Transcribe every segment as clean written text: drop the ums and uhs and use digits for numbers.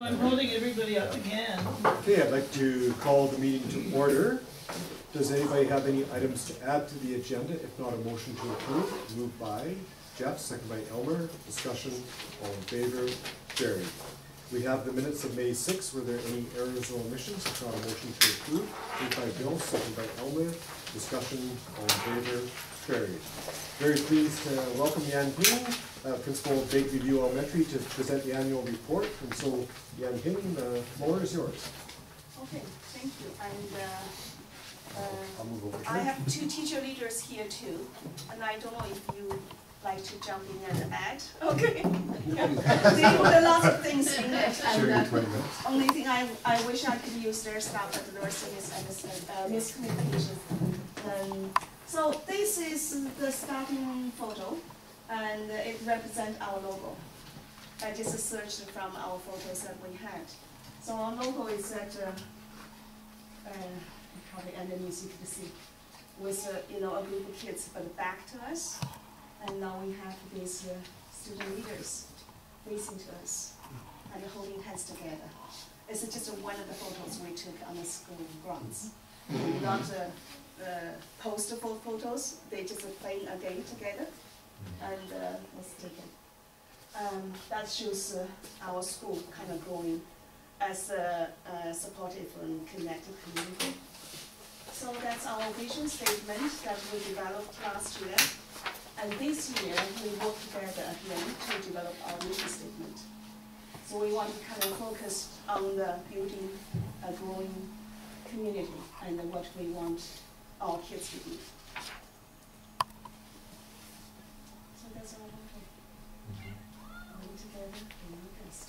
I'm holding everybody up again. Okay, I'd like to call the meeting to order. Does anybody have any items to add to the agenda? If not, a motion to approve. Moved by Jeff, second by Elmer. Discussion, all in favor, carried. We have the minutes of May 6. Were there any errors or omissions? If not, a motion to approve. Moved by Bill, second by Elmer. Discussion, all in favor, carried. Very pleased to welcome Yanping, Principal of Begbie Elementary, to present the annual report. And so, Yanping, the floor is yours. Okay, thank you. And I'll move over I here. have two teacher leaders here too, and I don't know if you like to jump in and add. Okay. They put a lot of things in it. Sharing And 20 minutes. only thing I wish I could use their stuff, but there was miscommunication. So this is the starting photo, and it represents our logo. I just searched from our photos that we had. So our logo is at probably underneath you can see, with a group of kids, but back to us. And now we have these student leaders facing to us and holding hands together. It's just one of the photos we took on the school grounds. Not postable photos, they just playing a game together and was taken. That shows our school kind of growing as a supportive and connected community. So that's our vision statement that we developed last year. And this year, we work together again to develop our mission statement. So we want to kind of focus on the building a growing community and what we want our kids to be. So that's our motto. Working together in August.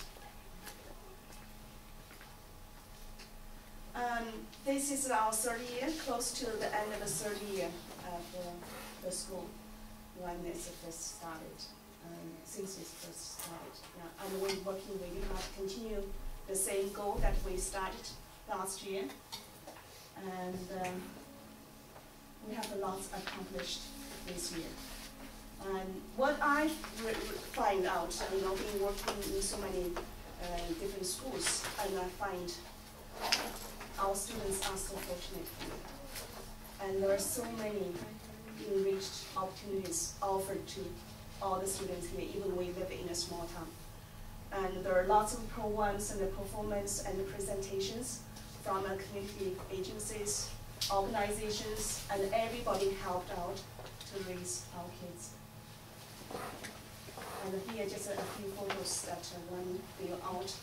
This is our third year, close to the end of the third year of the school. When it's first started, since it's first started. Yeah. And we're working really hard to continue the same goal that we started last year. And we have a lot accomplished this year. And what I find out, being working in so many different schools, and I find our students are so fortunate here. And there are so many enriched opportunities offered to all the students here, even we live in a small town. And there are lots of programs and the performance and the presentations from community agencies, organizations, and everybody helped out to raise our kids. And here just a few photos that when they are out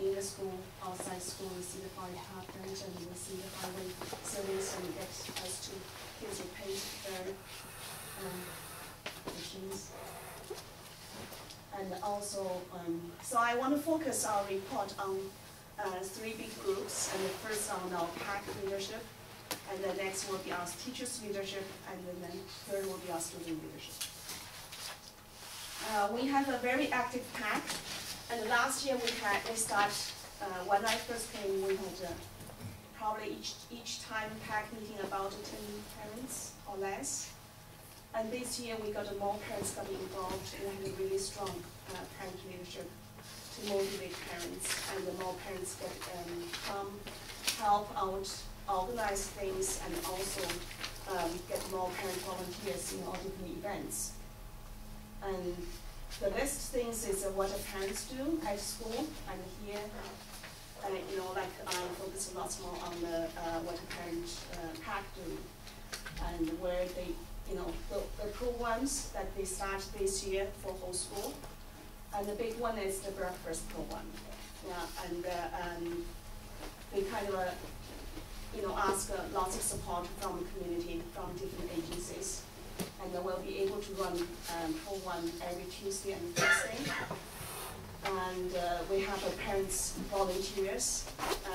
in the school, outside school, we see the fire department and we see the highway service and get us to kids who paint their machines. And also, so I want to focus our report on three big groups. And the first on our PAC leadership, and the next will be our teachers' leadership, and then the third will be our student leadership. We have a very active PAC, and last year we started, when I first came, we had probably each time PAC meeting about 10 parents or less. And this year we got more parents getting involved and have a really strong parent leadership to motivate parents, and the more parents get come, help out, organize things, and also get more parent volunteers in all different events. And the best things is what the parents do at school, and here, like I focus a lot more on the what the parent PAC do, and where they, the programs that they start this year for whole school. And the big one is the breakfast program. Yeah, and they kind of, ask lots of support from the community, from different agencies. And they will be able to run program every Tuesday and Thursday. And we have parents volunteers,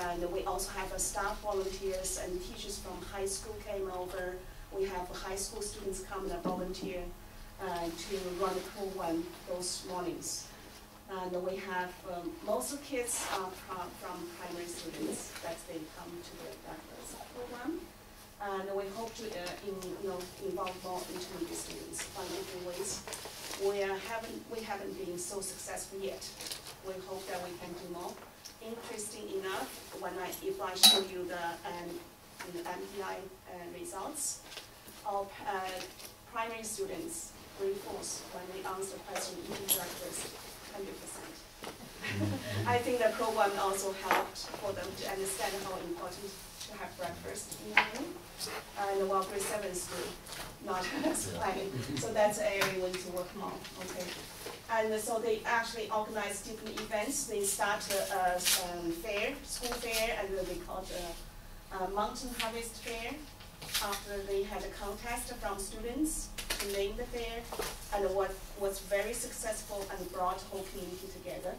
and we also have staff volunteers, and teachers from high school came over. We have high school students come and volunteer to run the program those mornings. And we have most of the kids are from primary students that they come to the breakfast program. And we hope to involve more intermediate students in different ways. We haven't been so successful yet. we hope that we can do more. Interesting enough, if I show you the MPI results of primary students, grade 4s, when they answer question eating breakfast, 100%. I think the program also helped for them to understand how important to have breakfast in the morning. And while grade 7s do not as planning. So that's an area we need to work more, okay? And so they actually organize different events. They start a fair, school fair, and they call it a mountain harvest fair. After they had a contest from students to name the fair, and what was very successful and brought the whole community together.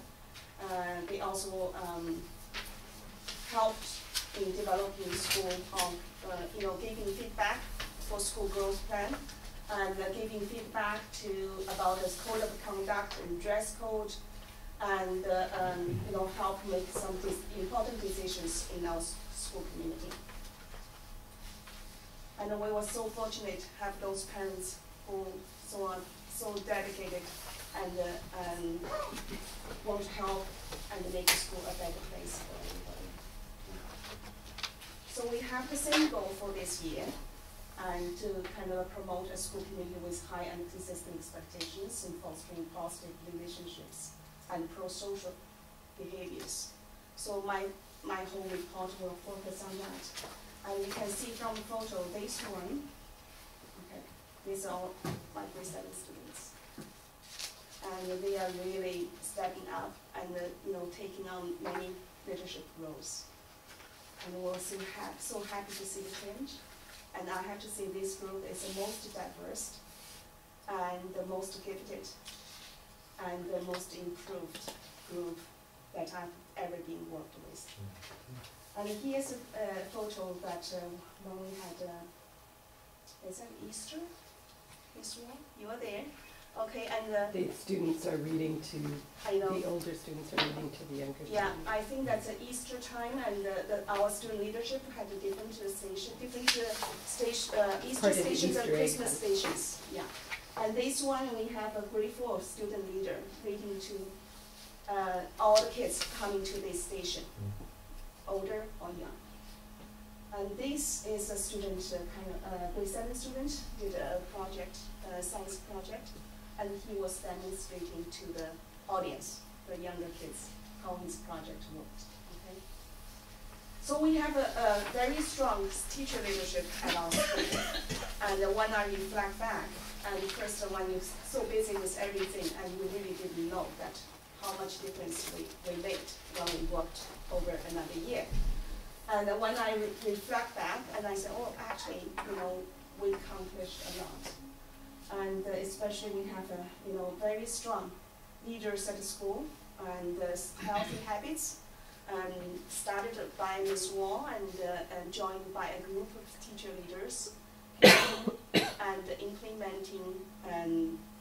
They also helped in developing school, giving feedback for school growth plan, and giving feedback about the code of conduct and dress code, and help make some important decisions in our school community. And we were so fortunate to have those parents who are so dedicated and want to help and make the school a better place for everybody. So we have the same goal for this year, and to kind of promote a school community with high and consistent expectations in fostering positive relationships and pro-social behaviors. So my whole report will focus on that. And you can see from the photo, this one, okay, these are my grade 7 students. And they are really stepping up and taking on many leadership roles. And we're so happy to see the change. And I have to say this group is the most diverse and the most gifted and the most improved group that I've ever been worked with. And here's a photo that when we had, is that Easter? You were there. Okay, and the students are reading to, I know. The older students are reading to the younger students. Yeah, I think that's an Easter time, and our student leadership had a different station, Easter stations and Christmas stations. Yeah, and this one we have a grade 4 student leader reading to all the kids coming to this station, older or young. And this is a student, grade 7 student, did a project, science project. And he was demonstrating to the audience, the younger kids, how his project worked. Okay. So we have a very strong teacher leadership at our school. And when I reflect back, and first when you're so busy with everything, and you really didn't know that how much difference we made when we worked over another year. And when I reflect back, and I say, oh, actually, we accomplished a lot. And especially we have very strong leaders at the school, and healthy habits, and started by Ms. Wang and joined by a group of teacher leaders, and implementing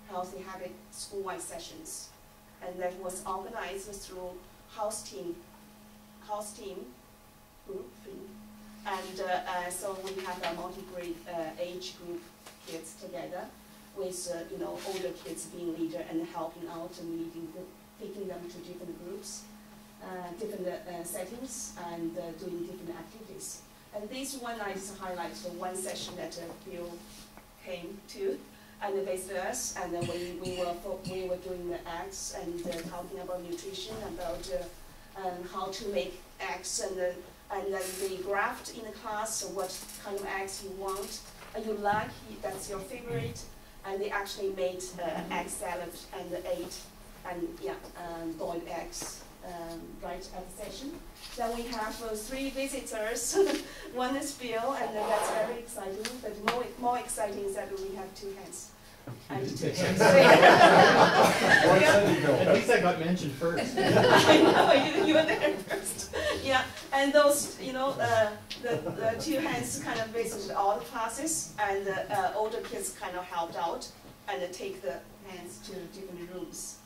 healthy habit school-wide sessions. And that was organized through house team group. And so we have a multi-grade age group kids together, with older kids being leader and helping out and taking them to different groups, different settings, and doing different activities. And this one I just highlight the one session that Bill came to and visited us, and we were doing the eggs and talking about nutrition, about how to make eggs, and then they graphed in the class what kind of eggs you want, you like, that's your favorite. And they actually made egg salad and ate, and boiled eggs right at the session. Then we have 3 visitors. One is Bill, and that's very exciting. But more exciting is that we have 2 hands. And 2 hands. At least I got mentioned first. I know, you were there first. Yeah, and those, the 2 hands kind of visited all the classes, and the older kids kind of helped out and take the hands to different rooms.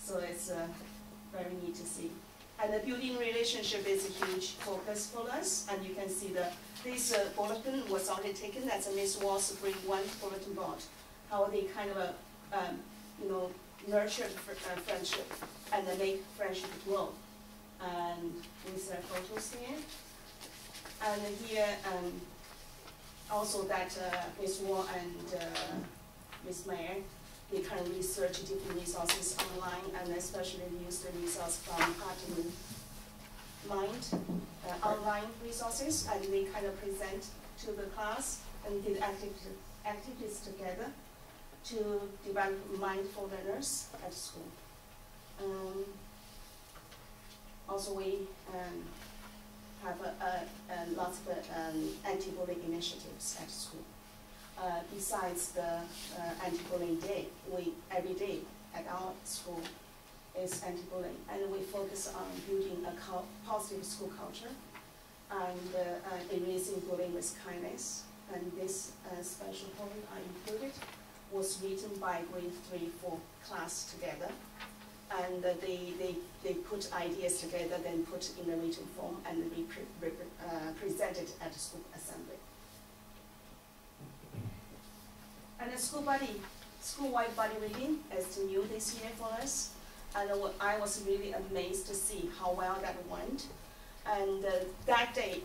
So it's very neat to see. And the building relationship is a huge focus for us, and you can see this bulletin was already taken. That's a Ms. Wall's grade 1 bulletin board. How they kind of, nurture friendship and make friendship grow. And with the photos here. And here, also that Ms. Wang and Ms. Mayer, they can research different resources online, and especially use the resource from Heart and Mind, online resources, and they kind of present to the class and did activities together to develop mindful learners at school. Also, we have lots of anti-bullying initiatives at school. Besides the anti-bullying day, every day at our school is anti-bullying, and we focus on building a positive school culture and erasing bullying with kindness. And this special poem I included was written by grade 3-4 class together. And they put ideas together, then put in a written form, and we presented at the school assembly. And the school-wide buddy reading is new this year for us. And I was really amazed to see how well that went. And that day,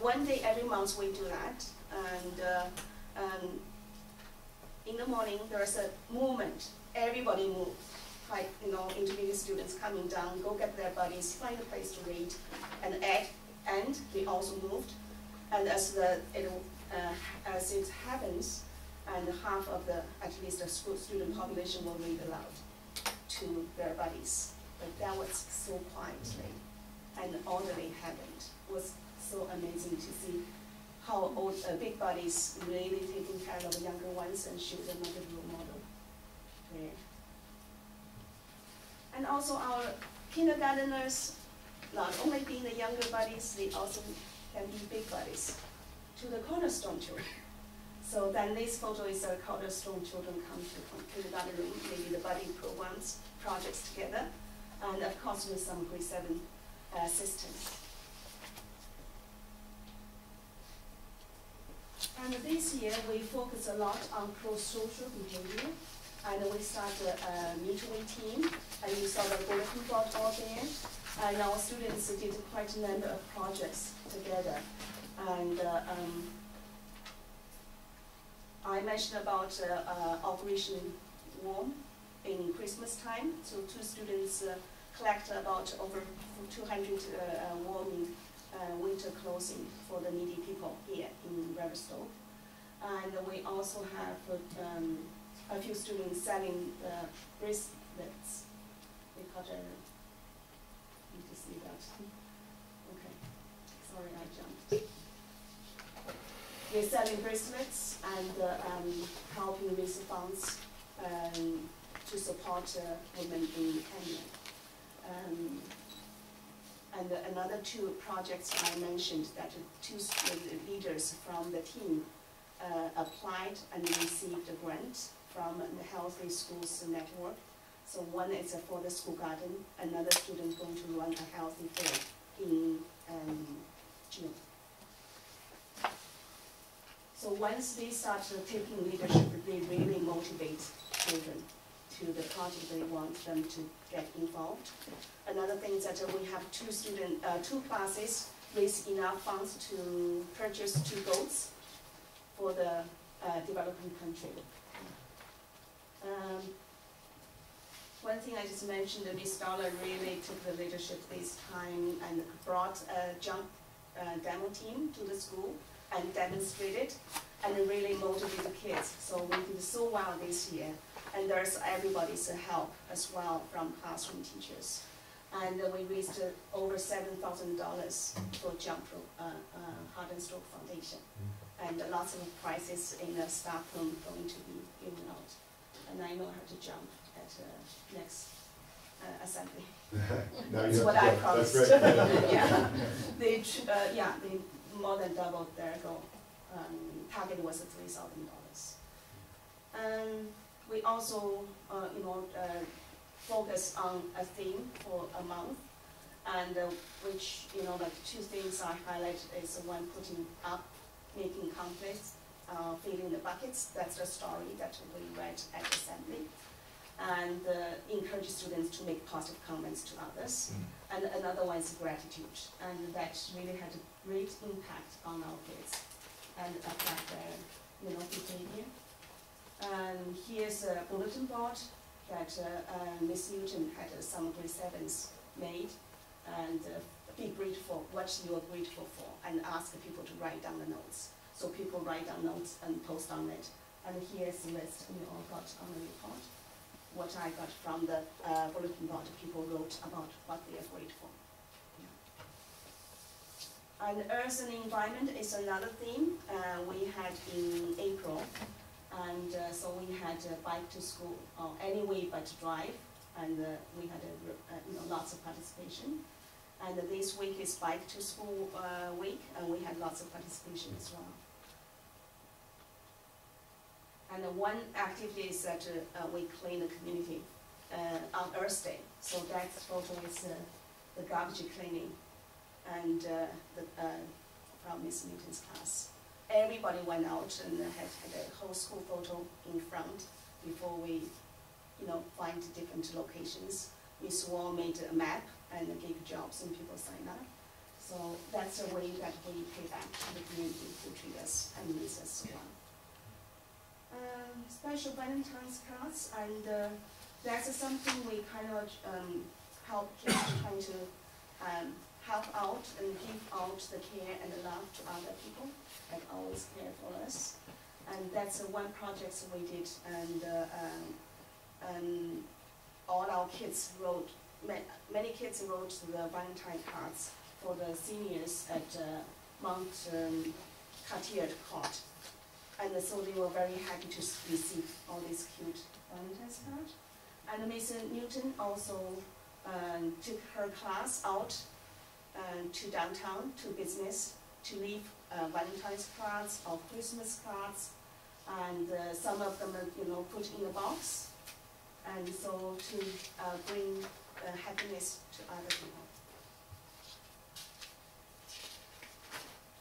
one day every month we do that. And in the morning there's a movement. Everybody moved. Like, intermediate students coming down, go get their buddies, find a place to read, and they also moved. And as it happens, and half of at least the school student population will read aloud to their buddies. But that was so quietly and orderly happened. It was so amazing to see how big buddies really taking care of the younger ones and show them a good role model there. And also our kindergarteners, not only being the younger buddies, they also can be big buddies to the cornerstone children. So then this photo is our cornerstone children come to kindergarten room, maybe the buddy programs, projects together, and of course with some grade 7 systems. And this year we focus a lot on pro-social behavior. And we started a mutual team, and you saw the bulletin board all there. And our students did quite a number of projects together. And I mentioned about Operation Warm in Christmas time. So 2 students collect about over 200 warming winter clothing for the needy people here in Revelstoke. And we also have a few students selling bracelets. They call it, you can see that. Okay, sorry I jumped. They're selling bracelets and helping raise funds to support women in Kenya. And another 2 projects I mentioned that 2 leaders from the team applied and received a grant from the Healthy Schools Network. So one is for the school garden, another student going to run a healthy fair in June. So once they start taking leadership, they really motivate children to the project they want them to get involved. Another thing is that we have 2 classes raise enough funds to purchase 2 goats for the developing country. One thing I just mentioned, Ms. Dollar really took the leadership this time and brought a jump demo team to the school and demonstrated and really motivated kids. So we did so well this year. And there's everybody's help as well from classroom teachers. And we raised over $7,000 for Jump Heart and Stroke Foundation. And lots of prizes in the staff room going to be given out. And I know how to jump at next assembly. That's what I promised. That's yeah. They more than doubled their goal. Target was $3,000. We also, focus on a theme for a month, and which, like 2 things I highlight is one, putting up, making conflicts, filling the buckets. That's the story that we read at assembly. and encourage students to make positive comments to others. And another one is gratitude, and that really had a great impact on our kids and affect their behavior. And here's a bulletin board that Miss Newton had some grade 7s made, and be grateful, what you are grateful for, and ask people to write down the notes. So people write down notes and post on it. And here's the list we all got on the report. What I got from the bulletin board, people wrote about what they are grateful. Yeah. And Earth and Environment is another theme we had in April. And so we had bike to school, or any way but drive, and we had lots of participation. And this week is bike to school week, and we had lots of participation as well. And one activity is that we clean the community on Earth Day. So that photo is the garbage cleaning, and from Miss Newton's class. Everybody went out and had a whole school photo in front before we, find different locations. Miss Wang made a map and gave jobs and people signed up. So that's a way that we pay back to the community who treat us and needs us so well. Special Valentine's cards, and that's something we kind of help kids trying to help out and give out the care and the love to other people that always care for us. And that's one project we did, and all our kids wrote, many kids wrote the Valentine cards for the seniors at Mount Cartier Court. And so they were very happy to receive all these cute Valentine's cards. And Miss Newton also took her class out to downtown, to business, to leave Valentine's cards or Christmas cards, and some of them put in a box, and so to bring happiness to other people.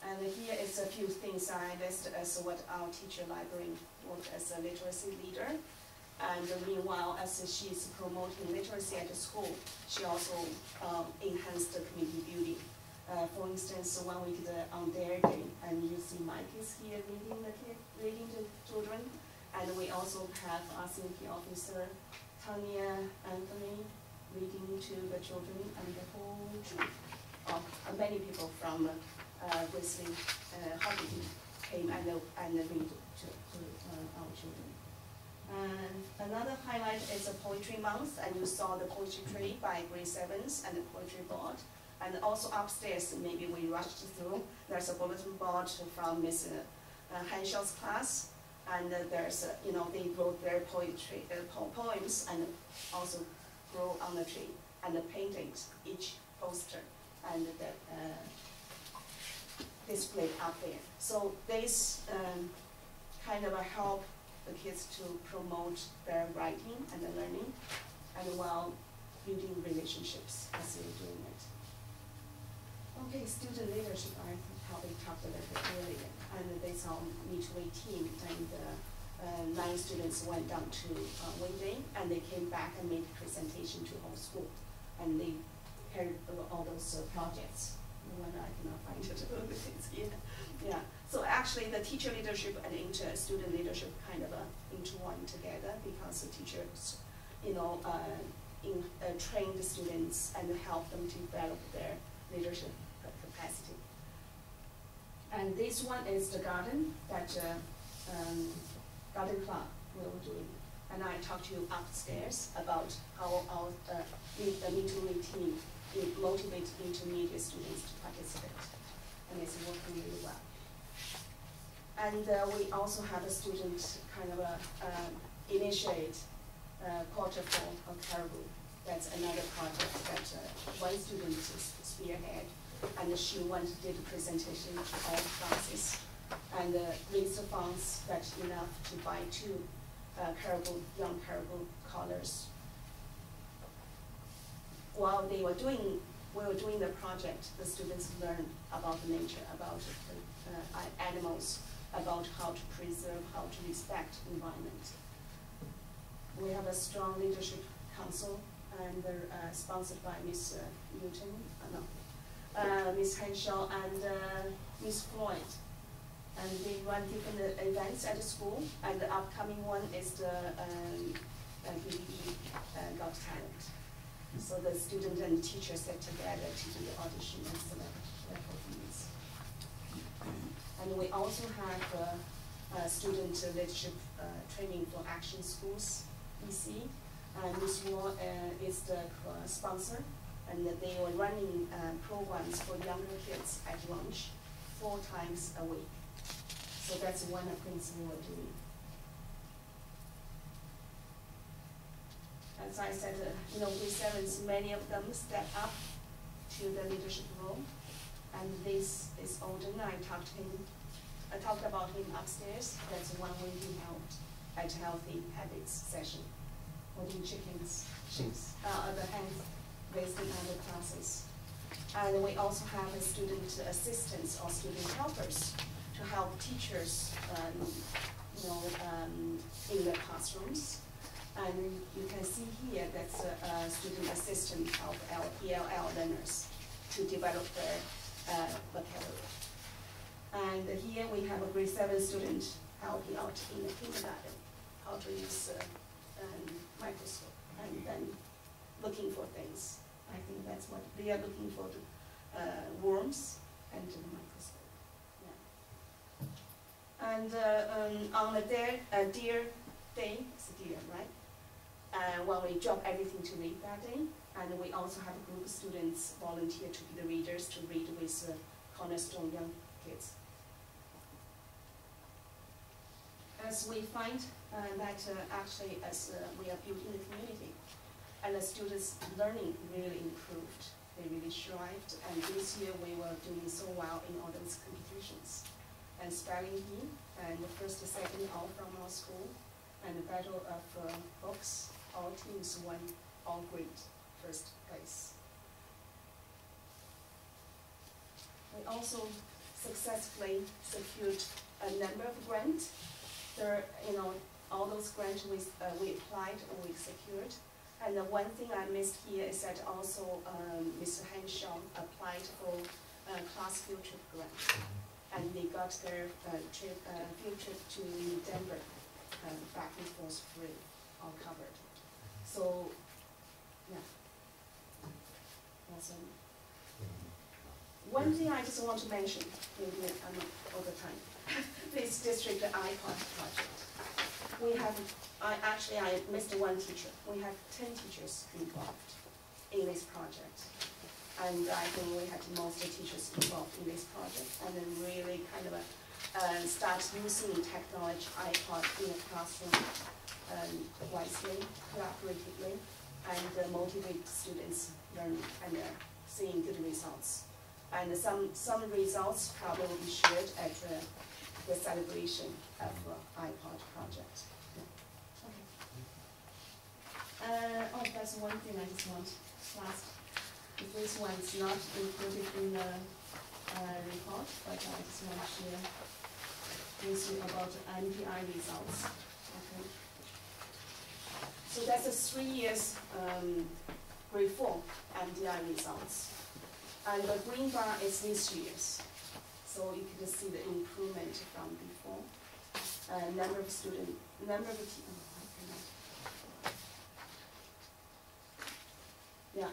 And here is a few things I listed as what our teacher librarian worked as a literacy leader. And meanwhile, as she's promoting literacy at the school, she also enhanced the community building. For instance, one week on their day, and you see Mike is here reading to children. And we also have our CMP officer, Tanya Anthony, reading to the children, and the whole troop of many people from Wesley Hobby came and read to our children. And another highlight is a poetry month, and you saw the poetry tree by grade 7s and the poetry board. And also upstairs, maybe we rushed through, there's a bulletin board from Miss Hanshaw's class, and there's, they wrote their poetry, poems, and also grow on the tree, and the paintings, each poster, and the displayed up there. So this kind of help the kids to promote their writing and the learning, and while building relationships as they're doing it. Okay, student leadership, I probably talked a little bit earlier, and they saw me to 18, and 9 students went down to Begbie, and they came back and made a presentation to whole school, and they heard all those projects. When I cannot find it, yeah. So actually, the teacher leadership and student leadership kind of intertwine together, because the teachers, train the students and help them to develop their leadership capacity. And this one is the garden that garden club we were doing, and I talked to you upstairs about how our the Me to Me team motivate intermediate students to participate, and it's working really well. And we also have a student kind of initiate quarterful of caribou. That's another project that one student spearhead, and she went to did a presentation to all classes, and raised the funds that enough to buy 2 young caribou collars. While we were doing the project, the students learned about the nature, about the animals, about how to preserve, how to respect environment. we have a strong leadership council, and they're sponsored by Miss Miss Henshaw and Miss Floyd. And they run different events at the school, and the upcoming one is the Begbie Got Talent. So the student and teachers get together to do the audition and select their performance. And we also have student leadership training for action schools, EC. And Ms. Wall is the sponsor, and they were running programs for younger kids at lunch 4 times a week. So that's one of the things we were doing. As I said, grade 7s, many of them step up to the leadership role. And this is Odin. I talked about him upstairs. That's one way he helped at Healthy Habits session. Holding chicks, the hens raised in other classes. And we also have a student assistants or student helpers to help teachers, in the classrooms. And you can see here that's a student assistant help ELL learners to develop their vocabulary. And here we have a grade 7 student helping out in the kindergarten, how to use microscope and then looking for things. I think that's what they are looking for, the worms and the microscope. Yeah. And on the Deer Day, it's a deer, right? Well, we drop everything to read that day, and we also have a group of students volunteer to be the readers to read with Cornerstone Young Kids. As we find that actually as we are building the community, and the students' learning really improved, they really thrived, and this year we were doing so well in all those competitions. And spelling bee, and the first and second all from our school, and the battle of books, all teams won all grade first place. We also successfully secured a number of grants. There, all those grants we applied and we secured. And the one thing I missed here is that also Mr. Henshaw applied for a class field trip grant, and they got their field trip to Denver, back and forth free, all covered. So, yeah. Awesome. One thing I just want to mention, maybe I'm not all the time, this district iPod project. We have, I missed one teacher. We have 10 teachers involved in this project. And I think we had most teachers involved in this project, and then really kind of start using technology, iPod in the classroom wisely, collaboratively, and motivate students learning and seeing good results. And some results probably will be shared at the celebration of iPod project. Yeah. Okay. That's one thing I just want last. This one's not included in the report, but I just want to share with you about the MPI results. Okay. So that's a 3 years grade 4 MPI results. And the green bar is this year's. So you can see the improvement from before. Number of students, number of yeah.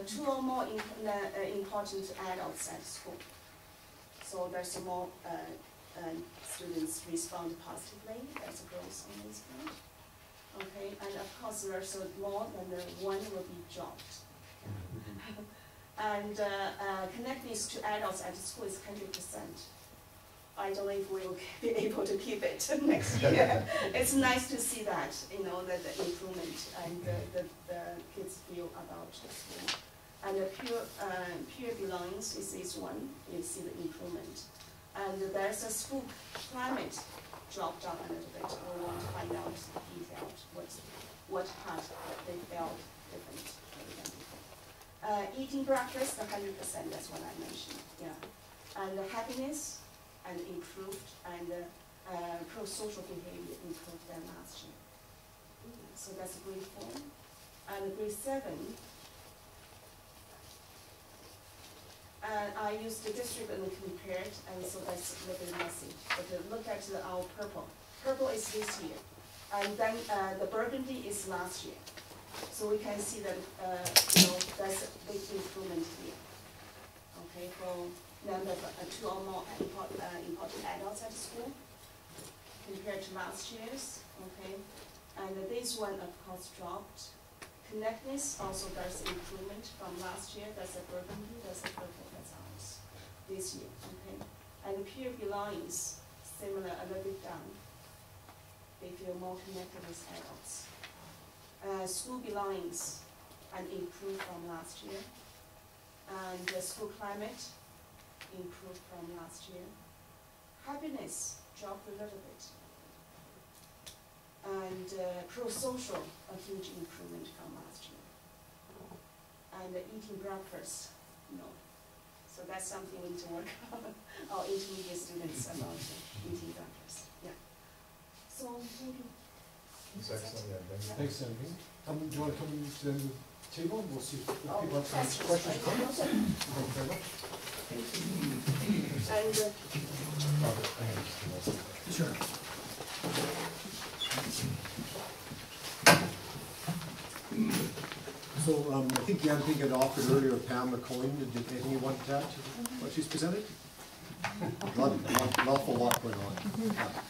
2 or more important adults at school. So there's more students respond positively. There's a growth on this part. Okay, and of course there's more than the one will be dropped. And connectedness to adults at school is 100%. I don't know if we'll be able to keep it next year. It's nice to see that, that the improvement and the kids feel about the school. And the pure belongings is this one. You see the improvement. And there's a school climate dropped down a little bit. We want to find out detailed what part they felt different. Eating breakfast, 100%, that's what I mentioned, yeah. And the happiness and improved, and pro-social behavior improved than last year. so that's grade 4. And grade 7, and I used the district and compared, and so that's a little bit messy. But look at our purple. Purple is this year, and then the burgundy is last year. So we can see that that's a big improvement here. Okay, for number of 2 or more important adults at school compared to last year's. Okay, and this one of course dropped. Connectedness also does improvement from last year. That's a burgundy, that's a purple, that's ours this year. Okay, and peer belongings similar, a little bit down. They feel more connected with adults. School belongings and improved from last year, and the school climate improved from last year. Happiness dropped a little bit. And pro-social, a huge improvement from last year. And eating breakfast, no. So that's something we need to work on, our intermediate students about eating breakfast. Yeah. So maybe. That's excellent, yeah, thank you. Thanks, Yanping. Do you want to come to the table? We'll see if people have some questions. questions. Thank you very much. And Robert, I have just a Sure. So I think Yanping had offered earlier Pam McCoyne. Did anything you want to add to what she's presented? An awful lot going on.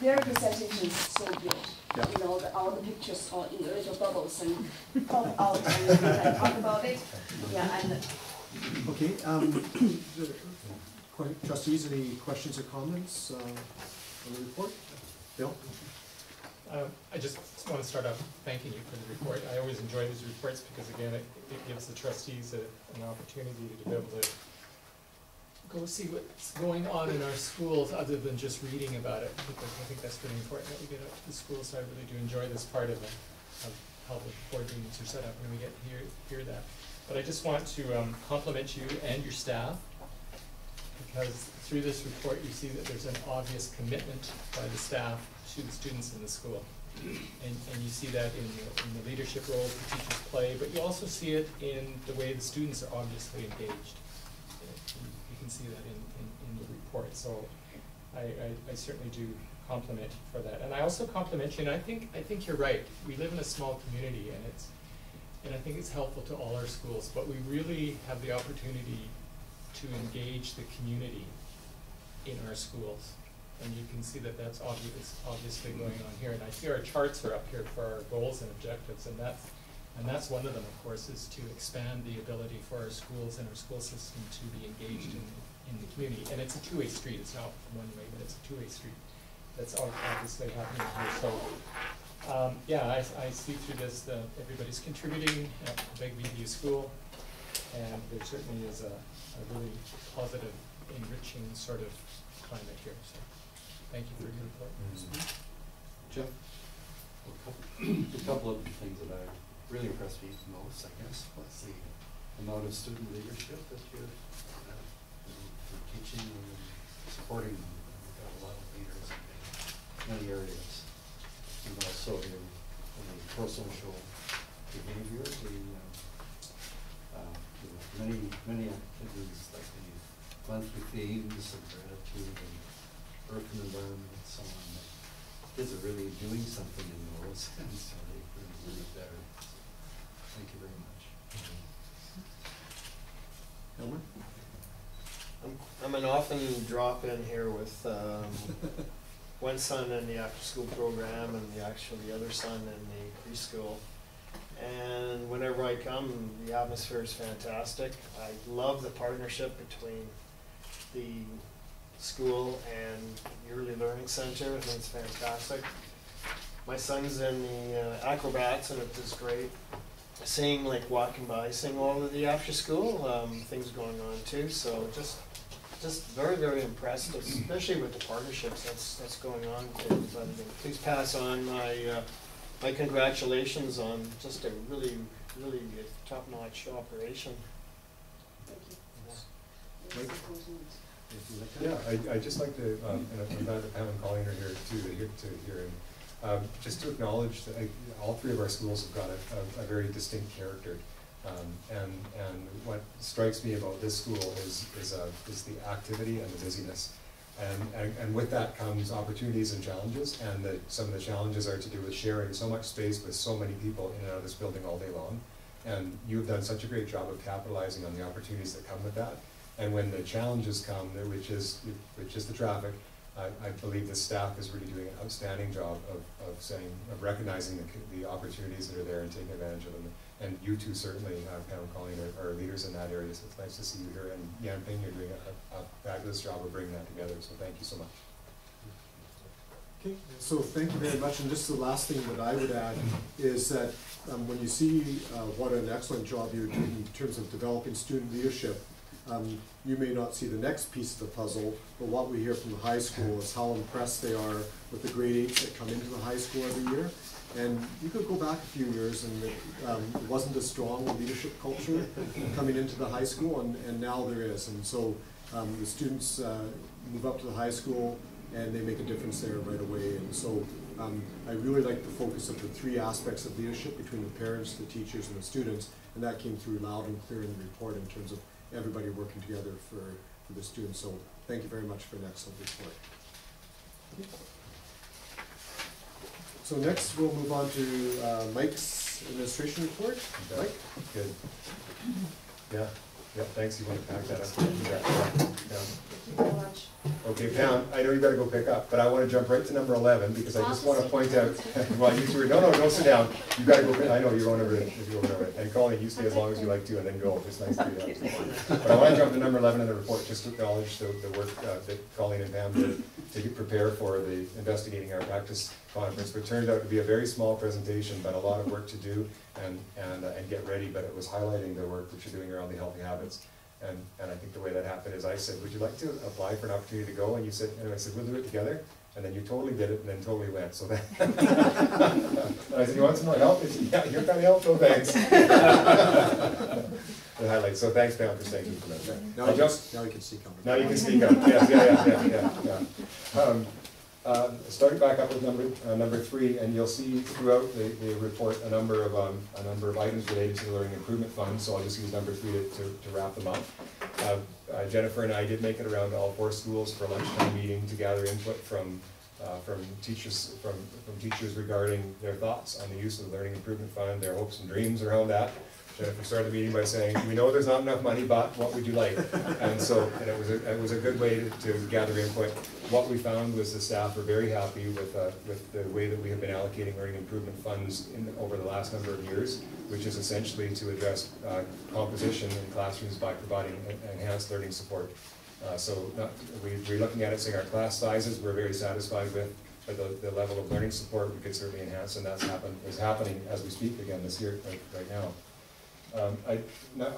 Yeah. their presentation is so good. Yeah. You know, all the pictures are in little bubbles and pop out and we can talk about it. Yeah, and Okay. Trustees, any questions or comments on the report? Bill? I just want to start off thanking you for the report. I always enjoy these reports because, again, it gives the trustees an opportunity to be able to go see what's going on in our schools other than just reading about it. I think that's really important that we get out to the schools, so I really do enjoy this part of how the board meetings are set up when we get to hear that. But I just want to compliment you and your staff, because through this report you see that there's an obvious commitment by the staff to the students in the school. And you see that in the leadership roles the teachers play, but you also see it in the way the students are obviously engaged. You can see that in the report. So I certainly do compliment you for that. And I also compliment you, and I think you're right. We live in a small community, and I think it's helpful to all our schools, but we really have the opportunity to engage the community in our schools. And you can see that that's obviously going on here. And I see our charts are up here for our goals and objectives, and that's one of them, of course, is to expand the ability for our schools and our school system to be engaged in the community. And it's a two-way street. It's not one way, but it's a two-way street. That's obviously happening here. So, yeah, I see through this that everybody's contributing at Begbie View School, and there certainly is a really positive, enriching sort of climate here. So, thank you for your report. Jeff? A couple of things that are really impressed me most, I guess, was the amount of student leadership that you're teaching and supporting them. You've got a lot of leaders in many areas. And also the pro-social behavior, many activities like the monthly themes of gratitude and earth and environment and so on. Kids are really doing something in those, and so they really better. So, thank you very much. Elmer? I'm an often drop in here with one son in the after-school program and the other son in the preschool. And whenever I come, the atmosphere is fantastic. I love the partnership between the school and the Early Learning Center. I think it's fantastic. My son's in the acrobats, and it was great. Seeing, like, walking by, seeing all of the after-school things going on too. So just very, very impressed, especially with the partnerships that's going on too. But please pass on my congratulations on just a really, really top-notch operation. thank you. Anything like that? Yeah, I'd just like to, and I'm glad that Pam and Colleen are here too, to hear and just to acknowledge that all three of our schools have got a very distinct character. And what strikes me about this school is the activity and the busyness. And with that comes opportunities and challenges, and some of the challenges are to do with sharing so much space with so many people in and out of this building all day long. And you've done such a great job of capitalizing on the opportunities that come with that. And when the challenges come, which is the traffic, I believe the staff is really doing an outstanding job of recognizing the opportunities that are there and taking advantage of them. And you two certainly, Pam and Colleen, are leaders in that area, so it's nice to see you here. And Yanping, you're doing a fabulous job of bringing that together, so thank you so much. Okay, so thank you very much. And just the last thing that I would add is that when you see what an excellent job you're doing in terms of developing student leadership, you may not see the next piece of the puzzle, but what we hear from the high school is how impressed they are with the grade 8s that come into the high school every year. And you could go back a few years and it wasn't a strong leadership culture coming into the high school, and now there is. And so the students move up to the high school and they make a difference there right away. And so I really like the focus of the three aspects of leadership between the parents, the teachers, and the students, and that came through loud and clear in the report in terms of everybody working together for the students. So thank you very much for an excellent report. So next we'll move on to Mike's administration report. Okay. Mike? Good. Yeah, thanks. You want to pack that up? Yeah. Thank you very much. Okay, Pam, I know you better go pick up, but I want to jump right to number 11 because I just want to point out, while you two are, no, don't sit down. You got to go, I know you're going over it, if you're going over it. And Colleen, you stay as long as you like to and then go. It's nice to do that. But I want to jump to number 11 in the report just to acknowledge the work that Colleen and Pam did to prepare for the Investigating Our Practice conference, which turned out to be a very small presentation, but a lot of work to do and get ready, but it was highlighting the work that you're doing around the healthy habits. And I think the way that happened is I said, would you like to apply for an opportunity to go? And you said, and I said, we'll do it together. And then you totally did it and then totally went. So that and I said, you want some more help? He said, yeah, you're kind of helpful, thanks. The highlights. So thanks, Pam, for saying you for that. Now you can speak up. Now you can speak up. Yes, yeah. Starting back up with number 3, and you'll see throughout the report a number of items related to the Learning Improvement Fund. So I'll just use number 3 to wrap them up. Jennifer and I did make it around to all 4 schools for a lunchtime meeting to gather input from teachers regarding their thoughts on the use of the Learning Improvement Fund, their hopes and dreams around that. Jennifer started the meeting by saying, we know there's not enough money, but what would you like? And it was a good way to gather input. What we found was the staff were very happy with the way that we have been allocating learning improvement funds over the last number of years, which is essentially to address composition in classrooms by providing enhanced learning support. We're looking at it saying our class sizes we're very satisfied with, but the level of learning support we could certainly enhance, and is happening as we speak again this year, right now.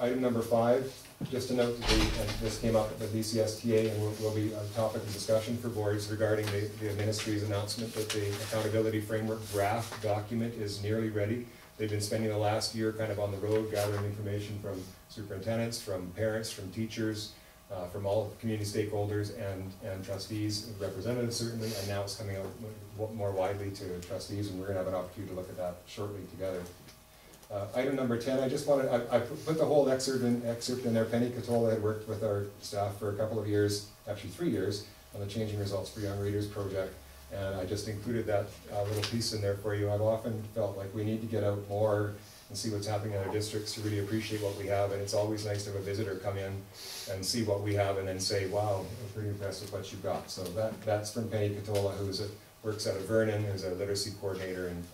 Item number 5, just to note that and this came up at the BCSTA and will be a topic of discussion for boards regarding the ministry's announcement that the accountability framework draft document is nearly ready. They've been spending the last year kind of on the road gathering information from superintendents, from parents, from teachers, from all community stakeholders and trustees, representatives certainly, and now it's coming out more widely to trustees, and we're going to have an opportunity to look at that shortly together. Item number 10, I just wanted, I put the whole excerpt in there. Penny Catola had worked with our staff for a couple of years, actually 3 years, on the Changing Results for Young Readers project, and I just included that little piece in there for you. I've often felt like we need to get out more and see what's happening in our districts to really appreciate what we have, and it's always nice to have a visitor come in and see what we have and then say, wow, I'm pretty impressed with what you've got. So that's from Penny Catola, who works out of Vernon, who's a literacy coordinator and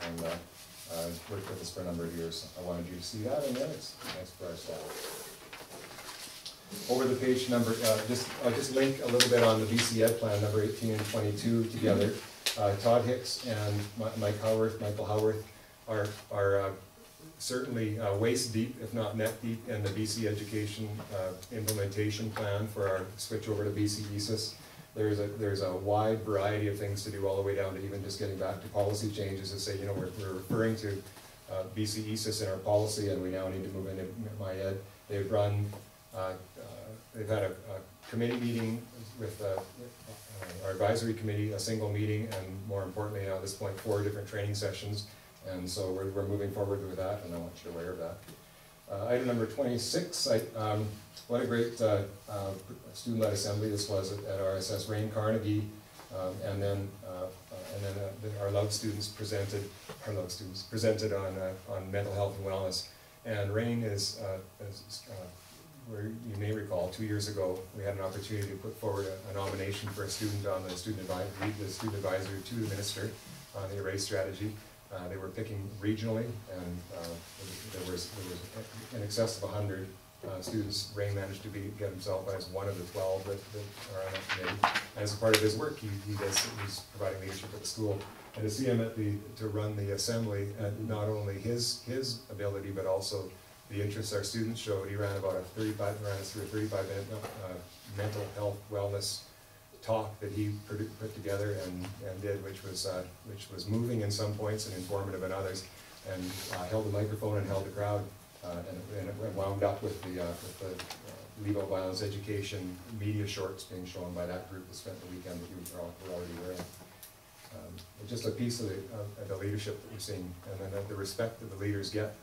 worked with us for a number of years. I wanted you to see that, and then it's nice for our staff. Over the page number, I'll just link a little bit on the BC Ed plan, number 18 and 22 together. Todd Hicks and Michael Howarth are certainly waist deep, if not neck deep, in the BC Education implementation plan for our switch over to BC ESIS. There's a wide variety of things to do, all the way down to even just getting back to policy changes to say, you know, we're referring to BC ESIS in our policy, and we now need to move into my ed. They've run They've had a committee meeting with our advisory committee, a single meeting, and more importantly, now at this point, 4 different training sessions. And so we're moving forward with that, and I want you aware of that. Item number 26, what a great student-led assembly this was at RSS Rain Carnegie, and then our LUG students presented on mental health and wellness. And Rain is where you may recall 2 years ago we had an opportunity to put forward a nomination for a student on the student advisory to the minister on the array strategy. They were picking regionally, and there was in excess of 100 students. Ray managed to get himself as one of the 12 that are on that committee. And as a part of his work, he's providing leadership at the school. And to see him to run the assembly, and not only his ability, but also the interest our students showed. He ran us through a 35-minute mental health wellness talk that he put together and did, which was moving in some points and informative in others, and held the microphone and held the crowd, and it wound up with the legal violence education media shorts being shown by that group that spent the weekend that you were already wearing. Just a piece of the leadership that we're seeing, and then the respect that the leaders get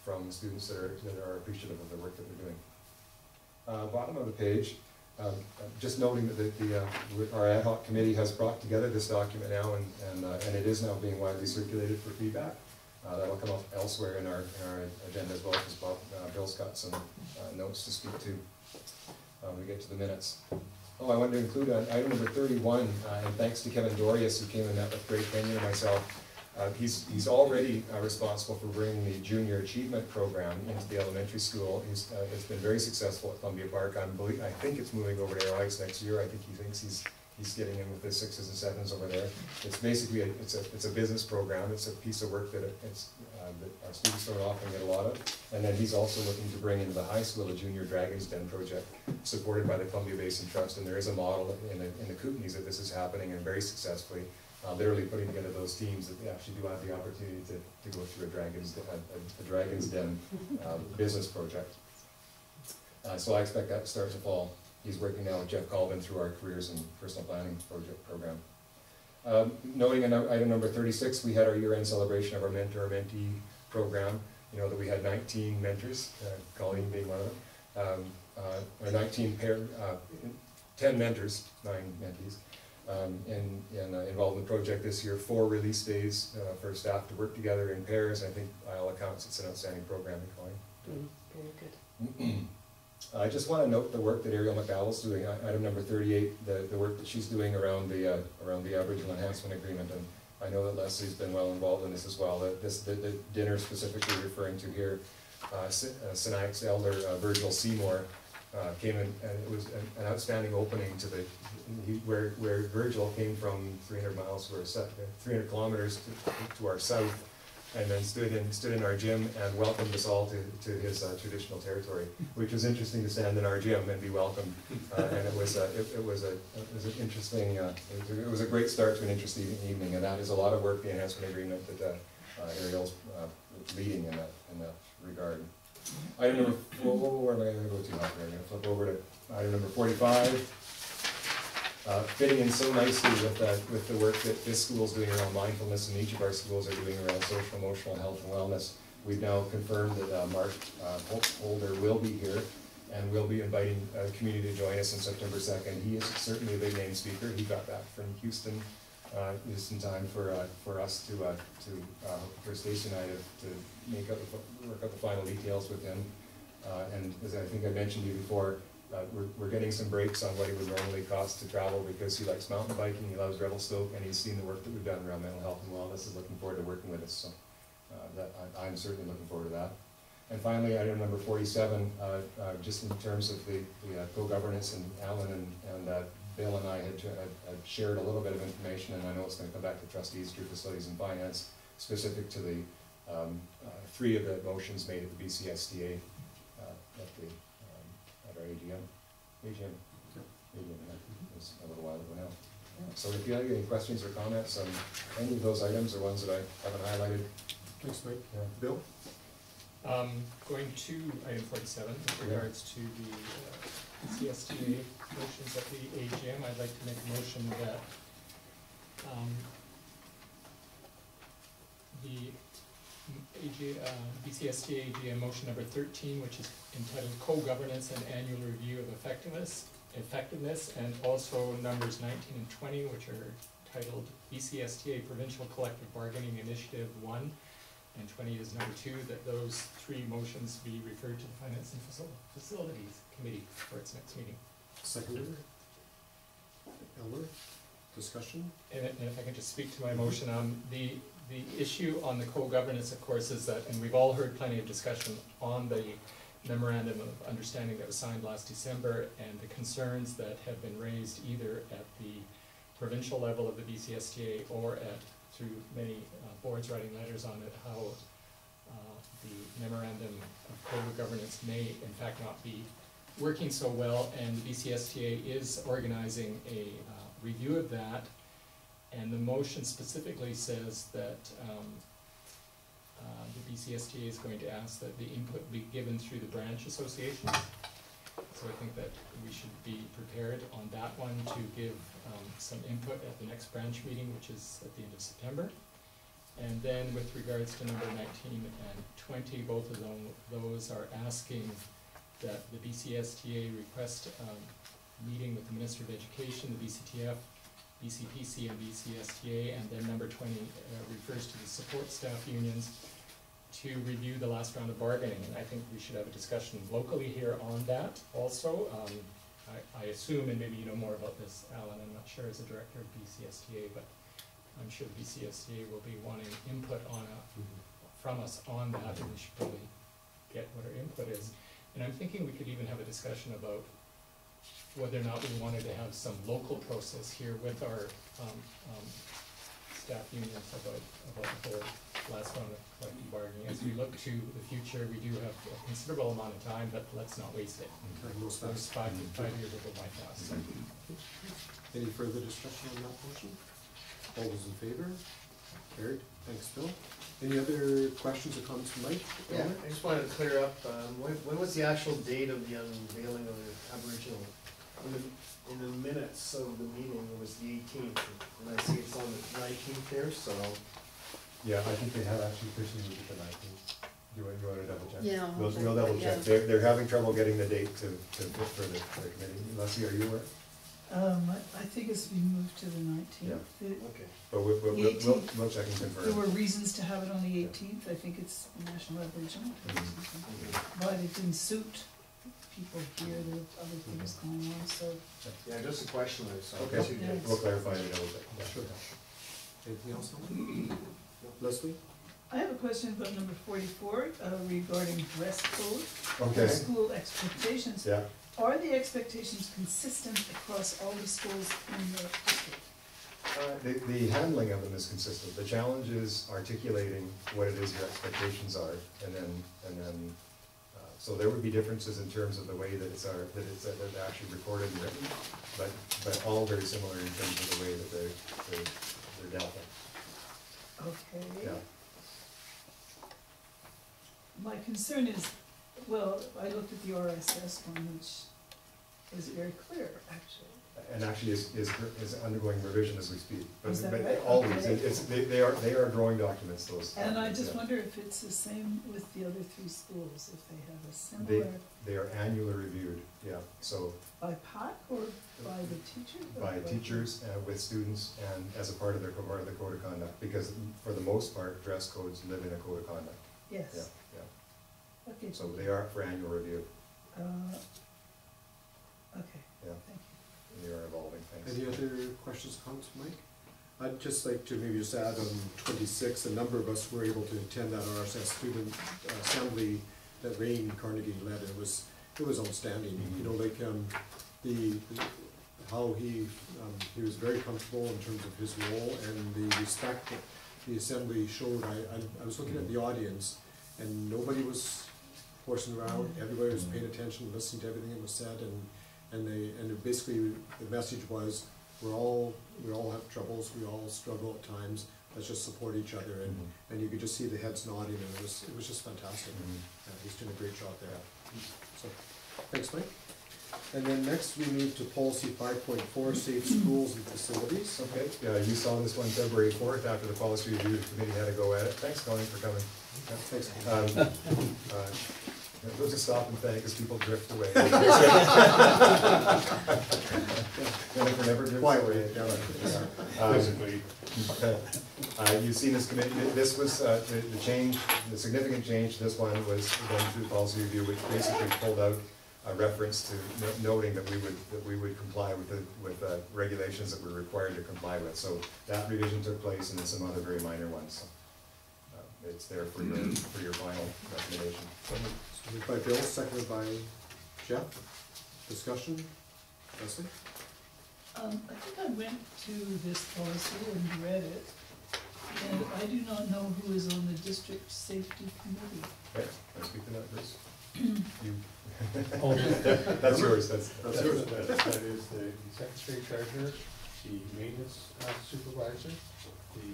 from the students that are appreciative of the work that they're doing. Bottom of the page. Just noting that our ad hoc committee has brought together this document now, and it is now being widely circulated for feedback. That'll come up elsewhere in our agenda as well, because Bill's got some notes to speak to when we get to the minutes. Oh, I wanted to include item number 31, and thanks to Kevin Dorius, who came and met with Greg Kenyon and myself. He's already responsible for bringing the Junior Achievement Program into the elementary school. It's been very successful at Columbia Park. I think it's moving over to Arrow Heights next year. I think he thinks he's getting in with the 6s and 7s over there. It's basically it's a business program. It's a piece of work that our students don't often get a lot of. And then he's also looking to bring into the high school a Junior Dragon's Den project supported by the Columbia Basin Trust. And there is a model in the Kootenays that this is happening, and very successfully. Literally putting together those teams that they actually do have the opportunity to go through a Dragon's Den business project. So I expect that to start to fall. He's working now with Jeff Colvin through our careers and personal planning program. Noting in item number 36, we had our year-end celebration of our mentor-mentee program. You know that we had 19 mentors, Colleen being one of them, or 10 mentors, 9 mentees. Involved in the project this year, 4 release days for staff to work together in pairs. I think by all accounts it's an outstanding program, Colleen. Very good. I just want to note the work that Ariel McDowell's doing. Item number 38, the work that she's doing around the Aboriginal Enhancement Agreement, and I know that Leslie's been well involved in this as well. The dinner specifically referring to here, Sinaiak's elder Virgil Seymour came in, and it was an outstanding opening to where Virgil came from 300 miles, 300 kilometers to our south, and then stood in our gym and welcomed us all to his traditional territory, which was interesting to stand in our gym and be welcomed. And it was an interesting. It was a great start to an interesting evening, and that is a lot of work, the enhancement agreement that Ariel's leading in that regard. Item number 4, where am I going to go to now? I'm going to flip over to item number 45. Fitting in so nicely with the work that this school is doing around mindfulness, and each of our schools are doing around social, emotional health, and wellness. We've now confirmed that Mark Holder will be here, and we'll be inviting the community to join us on September 2nd. He is certainly a big name speaker. He got back from Houston just in time for us for Stacey and I to work out the final details with him. And as I think I mentioned to you before, we're getting some breaks on what it would normally cost to travel, because he likes mountain biking, he loves Revelstoke, and he's seen the work that we've done around mental health and wellness, is looking forward to working with us. So I'm certainly looking forward to that. And finally, item number 47, just in terms of the co-governance, and Alan and Bill and I had shared a little bit of information, and I know it's going to come back to trustees through facilities and finance, specific to the 3 of the motions made at the BCSTA at our AGM. AGM, it was a little while ago now. So if you have any questions or comments on any of those items or ones that I haven't highlighted. Thanks, Mike. Bill? Going to item 47, with regards to the CSTA motions at the AGM, I'd like to make a motion that the BCSTA AGM motion number 13, which is entitled Co-Governance and Annual Review of Effectiveness, and also numbers 19 and 20, which are titled BCSTA Provincial Collective Bargaining Initiative 1, and 20 is number 2, that those three motions be referred to the Finance and Facilities Committee for its next meeting. Seconder? Elmer? Discussion? And if I can just speak to my motion, the issue on the co-governance, of course, is that, and we've all heard plenty of discussion on the memorandum of understanding that was signed last December, and the concerns that have been raised either at the provincial level of the BCSTA or through many boards writing letters on it, how the memorandum of co-governance may in fact not be working so well, and the BCSTA is organizing a review of that, and the motion specifically says that the BCSTA is going to ask that the input be given through the branch association. So I think that we should be prepared on that one to give some input at the next branch meeting, which is at the end of September. And then with regards to number 19 and 20, both of those are asking that the BCSTA request meeting with the Minister of Education, the BCTF, BCPC, and BCSTA, and then number 20 refers to the support staff unions to review the last round of bargaining, and I think we should have a discussion locally here on that also. I assume, and maybe you know more about this, Alan, I'm not sure as a director of BCSTA, but I'm sure the BCSTA will be wanting input on from us on that, and we should probably get what our input is. And I'm thinking we could even have a discussion about whether or not we wanted to have some local process here with our staff unions about the whole last round of collective bargaining. As we look to the future, we do have a considerable amount of time, but let's not waste it. Those 5 years will go by fast. Any further discussion on that motion? All those in favor? Carried. Thanks, Bill. Any other questions or comments from Mike? Yeah, I just wanted to clear up, when was the actual date of the unveiling of the Aboriginal? In the minutes of the meeting, it was the 18th, and I see it's on the 19th there, so. Yeah, I think they have actually officially moved it to 19th. Do you want to double check? Yeah. We'll double check. Yeah. They're having trouble getting the date to fit for the committee. Leslie, are you aware? I think it's been moved to the 19th. Okay. But we'll check and confirm. There were reasons to have it on the 18th. I think it's National Aboriginal. But it didn't suit people here. There were other things going on, so. Yeah, just a question, so. Okay, Yeah. we'll clarify it a little bit. Yeah. Sure. Anything else? Leslie? I have a question about number 44 regarding dress code. Okay. School expectations. Yeah. Are the expectations consistent across all the schools in the district? The handling of them is consistent. The challenge is articulating what it is your expectations are, and then so there would be differences in terms of the way that it's actually recorded and written, but all very similar in terms of the way that they're dealt with. Okay. Yeah. My concern is, well, I looked at the RSS one, which is very clear, actually. And actually is undergoing revision as we speak. Is that But right? always, Okay. they are growing documents, those. And I documents, just yeah. wonder if it's the same with the other 3 schools, if they have a similar, They are annually reviewed, yeah, so by PAC or by the teachers? or by teachers, with students, and as a part of the code of conduct, because for the most part, dress codes live in a code of conduct, yeah, Yes, yeah. okay. So they are for annual review, Okay, yeah, thank you. and they are evolving things. Any other questions, comments, Mike? I'd just like to maybe just add on 26, a number of us were able to attend that RSS student assembly that Rain Carnegie led. It was outstanding. You know, like how he was very comfortable in terms of his role and the respect that the assembly showed. I was looking at the audience, and nobody was horsing around. Everybody was paying attention, listening to everything that was said, and basically the message was, we all have troubles, we all struggle at times, let's just support each other, and you could just see the heads nodding, and it was just fantastic. He's doing a great job there. So, thanks, Mike. And then next we move to policy 5.4, safe schools and facilities. Okay, you saw this one February 4th after the policy review committee had a go at it. Thanks, Colleen, for coming. Thanks. We'll just stop and thank as people drift away. Never drift Quietly, away. yeah. You've seen this committee, this was the change, the significant change to this one was going through the policy review, which basically pulled out a reference to noting that we would comply with regulations that we're required to comply with. So that revision took place, and then some other very minor ones. So, it's there for your final recommendation. Moved by Bill, seconded by Jeff. Discussion? Leslie? I think I went to this policy and read it, and I do not know who is on the district safety committee. Okay, can I speak to that, Bruce? You. Oh. That's yours, that's yours. That is the secretary treasurer, the maintenance supervisor, the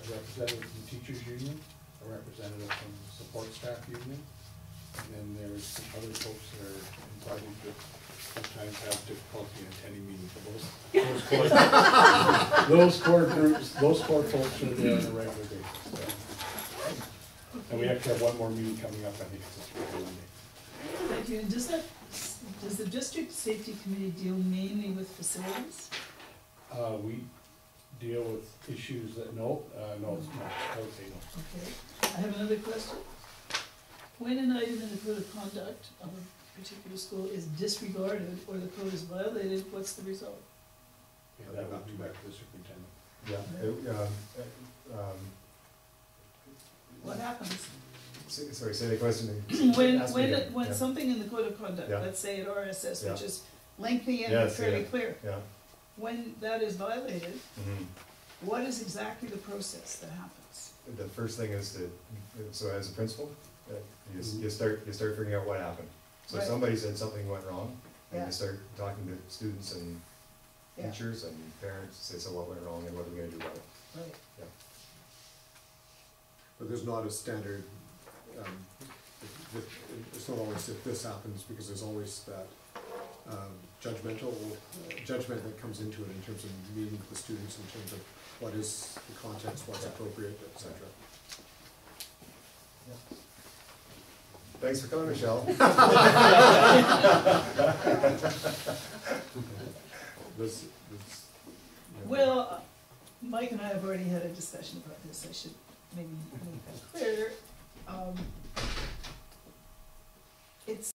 a representative from the teachers union, a representative from the support staff union, and then there's some other folks that are invited that sometimes have difficulty in attending meetings. Those core groups, those core folks are there on a regular basis. So. And we actually have one more meeting coming up, I think it's this Monday. Thank you. And does the district safety committee deal mainly with facilities? We deal with issues that, no, I would say no. Okay. I have another question. When an item in the code of conduct of a particular school is disregarded or the code is violated, what's the result? Yeah, that would be back to the superintendent. Yeah. What happens? Sorry, say the question. When something in the code of conduct, Yeah. let's say at RSS, which Yeah. is lengthy and Yes, fairly yeah. clear, Yeah. when that is violated, Mhm. what is exactly the process that happens? The first thing is so as a principal, you start figuring out what happened. So Right. somebody said something went wrong, and Yeah. you start talking to students and Yeah. teachers and parents, say, so what went wrong and what are we gonna do about it? Right. Yeah. But there's not a standard, it's not always if this happens, because there's always that judgment that comes into it in terms of meeting with the students, in terms of what is the context, what's appropriate, et cetera. Yeah. Thanks for coming, Michelle. Well, Mike and I have already had a discussion about this. I should maybe make that clear. It's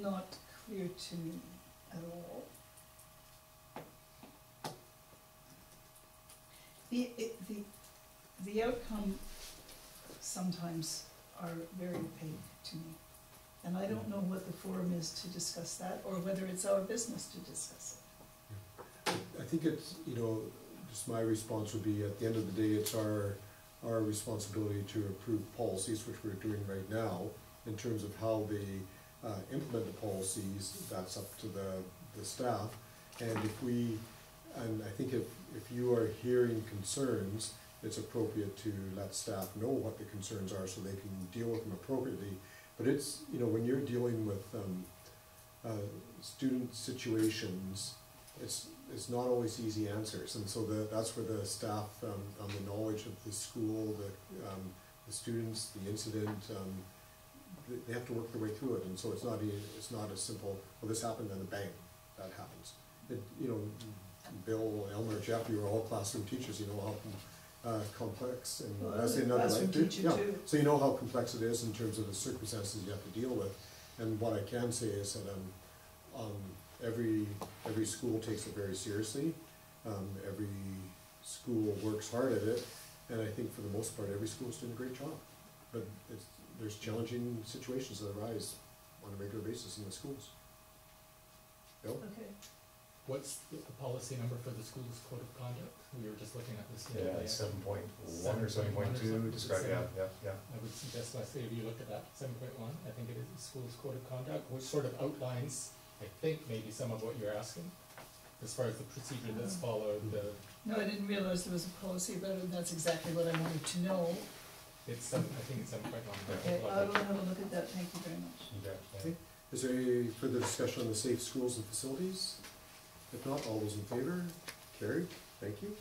not clear to me at all. The outcome sometimes are very opaque to me. And I don't know what the forum is to discuss that, or whether it's our business to discuss it. I think it's, just my response would be, at the end of the day, it's our responsibility to approve policies, which we're doing right now. In terms of how they implement the policies, that's up to the staff. And I think if you are hearing concerns, it's appropriate to let staff know what the concerns are so they can deal with them appropriately. But it's, when you're dealing with student situations, it's not always easy answers, and so that's where the staff, on the knowledge of the school, the students, the incident, they have to work their way through it, and so it's not as simple, well, this happened and then bang, that happens. Bill, Elmer, Jeff, you were all classroom teachers, you know how complex, and Well, that's I was a another classroom teacher too. So you know how complex it is in terms of the circumstances you have to deal with, and what I can say is that every school takes it very seriously. Every school works hard at it, and I think for the most part, every school is doing a great job. But there's challenging situations that arise on a regular basis in the schools. Bill? Okay. What's the policy number for the school's code of conduct? We were just looking at this. Yeah, 7.1 or 7.2, describe, yeah. I would suggest, Leslie, if you look at that, 7.1, I think it is the school's code of conduct, which sort of outlines, I think, maybe some of what you're asking. as far as the procedure that's followed, No, I didn't realize there was a policy about it, and that's exactly what I wanted to know. it's some, I think it's some quite long. Okay, I will have a look at that, thank you very much. Okay. Is there any further discussion on the safe schools and facilities? If not, all those in favor? Carried, thank you.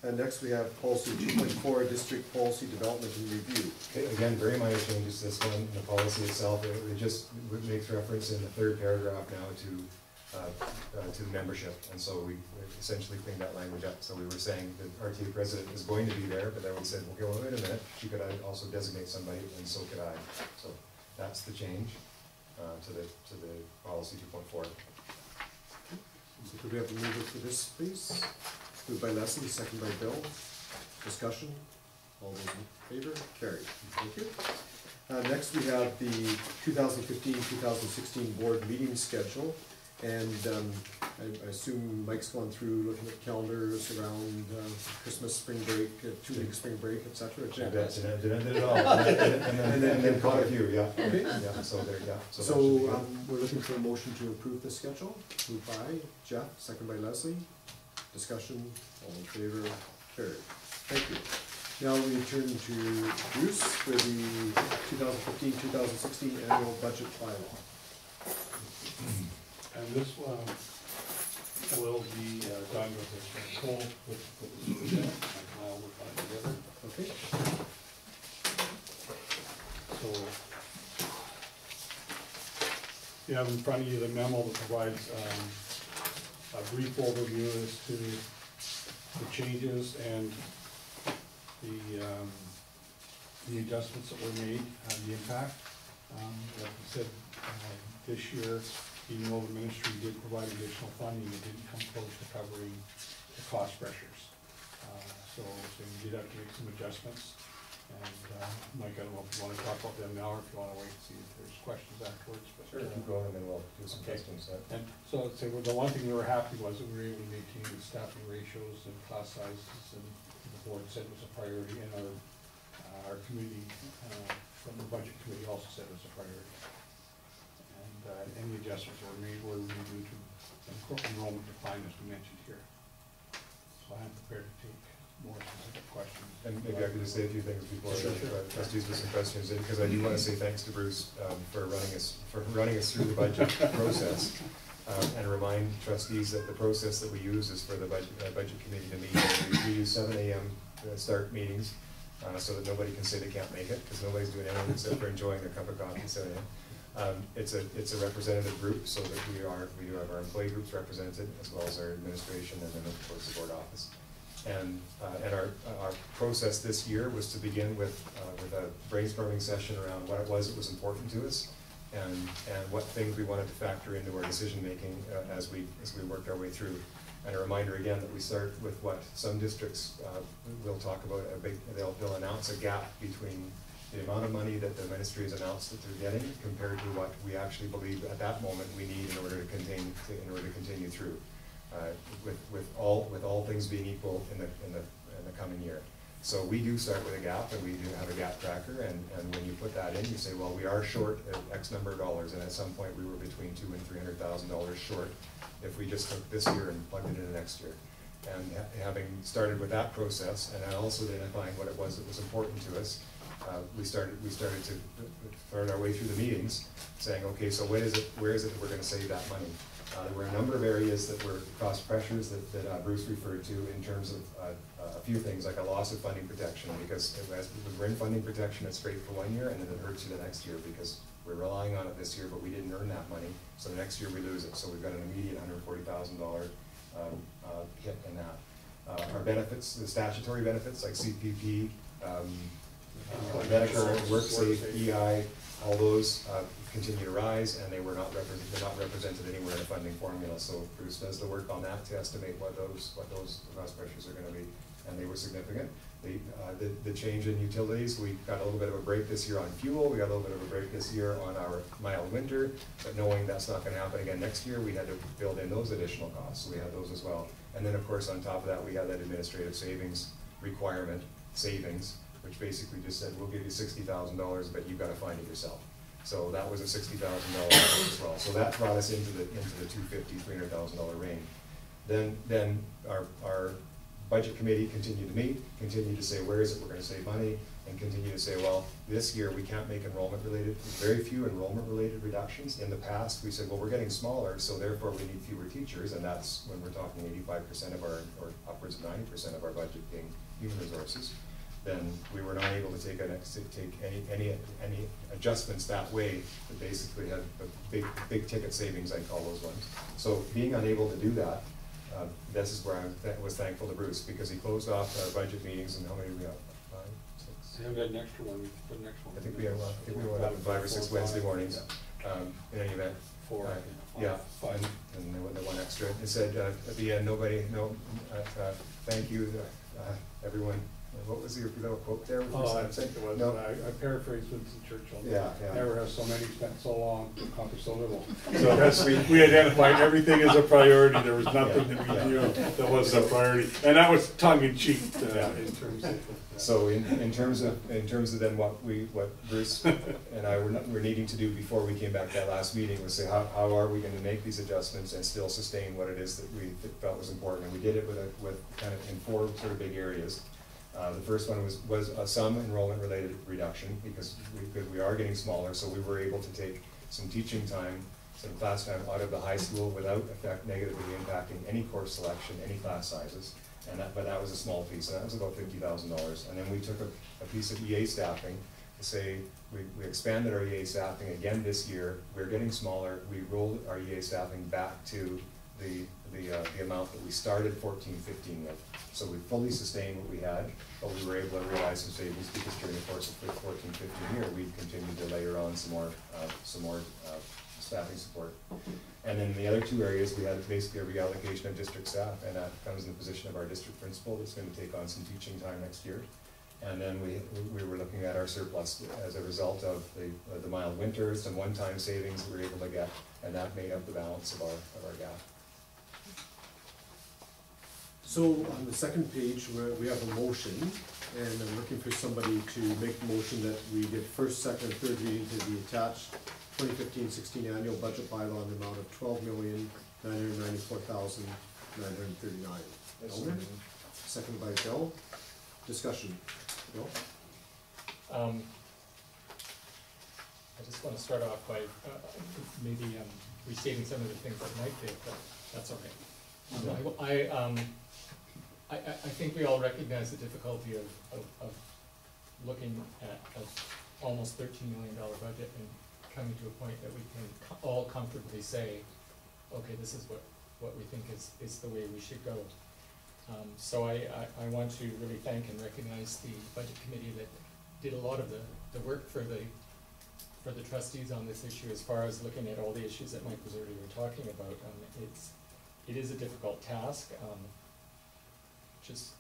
And next we have policy 2.4, district policy development and review. Okay, again, very minor changes to this one, in the policy itself, it just makes reference in the third paragraph now to membership, and so we essentially cleaned that language up. So we were saying the RTA president is going to be there, but then we said, okay, well, wait a minute, she could also designate somebody, and so could I. So that's the change to the policy 2.4. So could we have a mover for this, please? Moved by Leslie, second by Bill. Discussion? All those in favor? Carried. Thank you. Next we have the 2015-2016 board meeting schedule. And I assume Mike's gone through looking at calendars around Christmas, spring break, 2-week spring break, et cetera. Did it all, and then caught a few, yeah. Okay. Yeah, so there, yeah. So we're looking for a motion to approve the schedule. Moved by Jeff, second by Leslie. Discussion, all in favor, carried. Thank you. Now we turn to Bruce for the 2015-2016 annual budget bylaw. And this will be done with this full, with the superintendent, and Kyle will put it together. Okay. So, you have in front of you the memo that provides a brief overview as to the changes and the adjustments that were made, the impact. Like I said, this year, even though the ministry did provide additional funding, it didn't come close to covering the cost pressures. So we did have to make some adjustments. And Mike, I don't know if you want to talk about them now or if you want to wait and see if there's questions afterwards. But, Sure, keep going, and then we'll do some questions. and so I'd say, well, the one thing we were happy was that we were able to maintain the staffing ratios and class sizes, and the board said it was a priority, and our committee, from the budget committee also said it was a priority. And any adjustments that were made were really due to enrollment decline, as we mentioned here. So I'm prepared to take more specific questions. And maybe I could just say a few things before Sure. trustees with some questions, because I do want to say thanks to Bruce for running us through the budget process, and remind trustees that the process that we use is for the budget committee to meet. We use 7 a.m. Start meetings, so that nobody can say they can't make it, because nobody's doing anything except for enjoying their cup of coffee at 7 a.m. It's a representative group, so that we do have our employee groups represented, as well as our administration, and then of course the board office. And our process this year was to begin with a brainstorming session around what it was that was important to us, and what things we wanted to factor into our decision making as we worked our way through. And a reminder again that we start with what some districts will talk about they'll announce a gap between the amount of money that the ministry has announced that they're getting compared to what we actually believe at that moment we need in order to continue through, with all things being equal in the coming year. So we do start with a gap, and we do have a gap tracker, and when you put that in, you say, well, we are short X number of dollars, and at some point we were between $200,000 and $300,000 short if we just took this year and plugged it into next year. And having started with that process, and also identifying what it was that was important to us, we started to start our way through the meetings, saying, okay, so where is it that we're going to save that money? There were a number of areas that were cost pressures that Bruce referred to in terms of a few things, like a loss of funding protection, because as we're in funding protection, it's great for 1 year, and then it hurts you the next year because we're relying on it this year, but we didn't earn that money, so the next year we lose it. So we've got an immediate $140,000 hit in that. Our benefits, the statutory benefits like CPP, medical, WorkSafe, EI, all those continue to rise, and they're not represented anywhere in the funding formula. So Bruce does the work on that to estimate what those cost pressures are going to be, and they were significant. The change in utilities, we got a little bit of a break this year on fuel. We got a little bit of a break this year on our mild winter, but knowing that's not going to happen again next year, we had to build in those additional costs. So we had those as well. And then of course on top of that, we had that administrative savings requirement, which basically just said, we'll give you $60,000, but you've got to find it yourself. So that was a $60,000 as well. So that brought us into the $250,000, $300,000 range. Then our budget committee continued to meet, continued to say, where is it we're gonna save money, and continue to say, well, this year we can't make enrollment related, very few enrollment related reductions. In the past, we said, well, we're getting smaller, so therefore we need fewer teachers, and that's when we're talking 85% of our, or upwards of 90% of our budget being human resources. Then we were not able to take any adjustments that way that basically had a big ticket savings, I call those ones. So being unable to do that, this is where I was thankful to Bruce, because he closed off our budget meetings, and how many do we have? 5, 6? Yeah, we got an extra one, we put an extra one. I think we went up 5 or 6 Wednesday mornings, in any event. 4, Yeah, 5. and the one extra. It said, at the end, thank you, everyone. What was your little quote there? Oh, I think it was, No. I paraphrased Winston Churchill. Yeah. Never have so many spent so long to accomplish so little. So that's, we identified everything as a priority, there was nothing that we knew that wasn't a priority. And that was tongue in cheek, in terms of. So in terms of then what Bruce and I were needing to do before we came back to that last meeting was say, how are we gonna make these adjustments and still sustain what it is that we felt was important? And we did it with kind of in 4 sort of big areas. The first one was some enrollment related reduction, because we are getting smaller, so we were able to take some teaching time, some class time out of the high school without negatively impacting any course selection, any class sizes. But that was a small piece, and that was about $50,000. And then we took a piece of EA staffing to say, we expanded our EA staffing again this year. We're getting smaller. We rolled our EA staffing back to the amount that we started 14-15 with. So we fully sustained what we had, but we were able to realize some savings because during the course of 14-15 year, we continued to layer on some more staffing support. And then the other 2 areas, we had basically a reallocation of district staff, and that comes in the position of our district principal that's going to take on some teaching time next year. And then we were looking at our surplus as a result of the mild winters, some one-time savings that we were able to get, and that made up the balance of our gap. So on the second page, we have a motion, and I'm looking for somebody to make the motion that we get first, second, and third reading to the attached 2015-16 annual budget bylaw in the amount of $12,994,939. Elmer? Seconded by Bill. Discussion. Bill? I just want to start off by maybe restating some of the things that Mike did, but that's all right. I think we all recognize the difficulty of looking at an almost $13 million budget and coming to a point that we can all comfortably say, okay, this is what we think is the way we should go. So I want to really thank and recognize the budget committee that did a lot of the work for the trustees on this issue, as far as looking at all the issues that Mike was earlier talking about. It is a difficult task. Just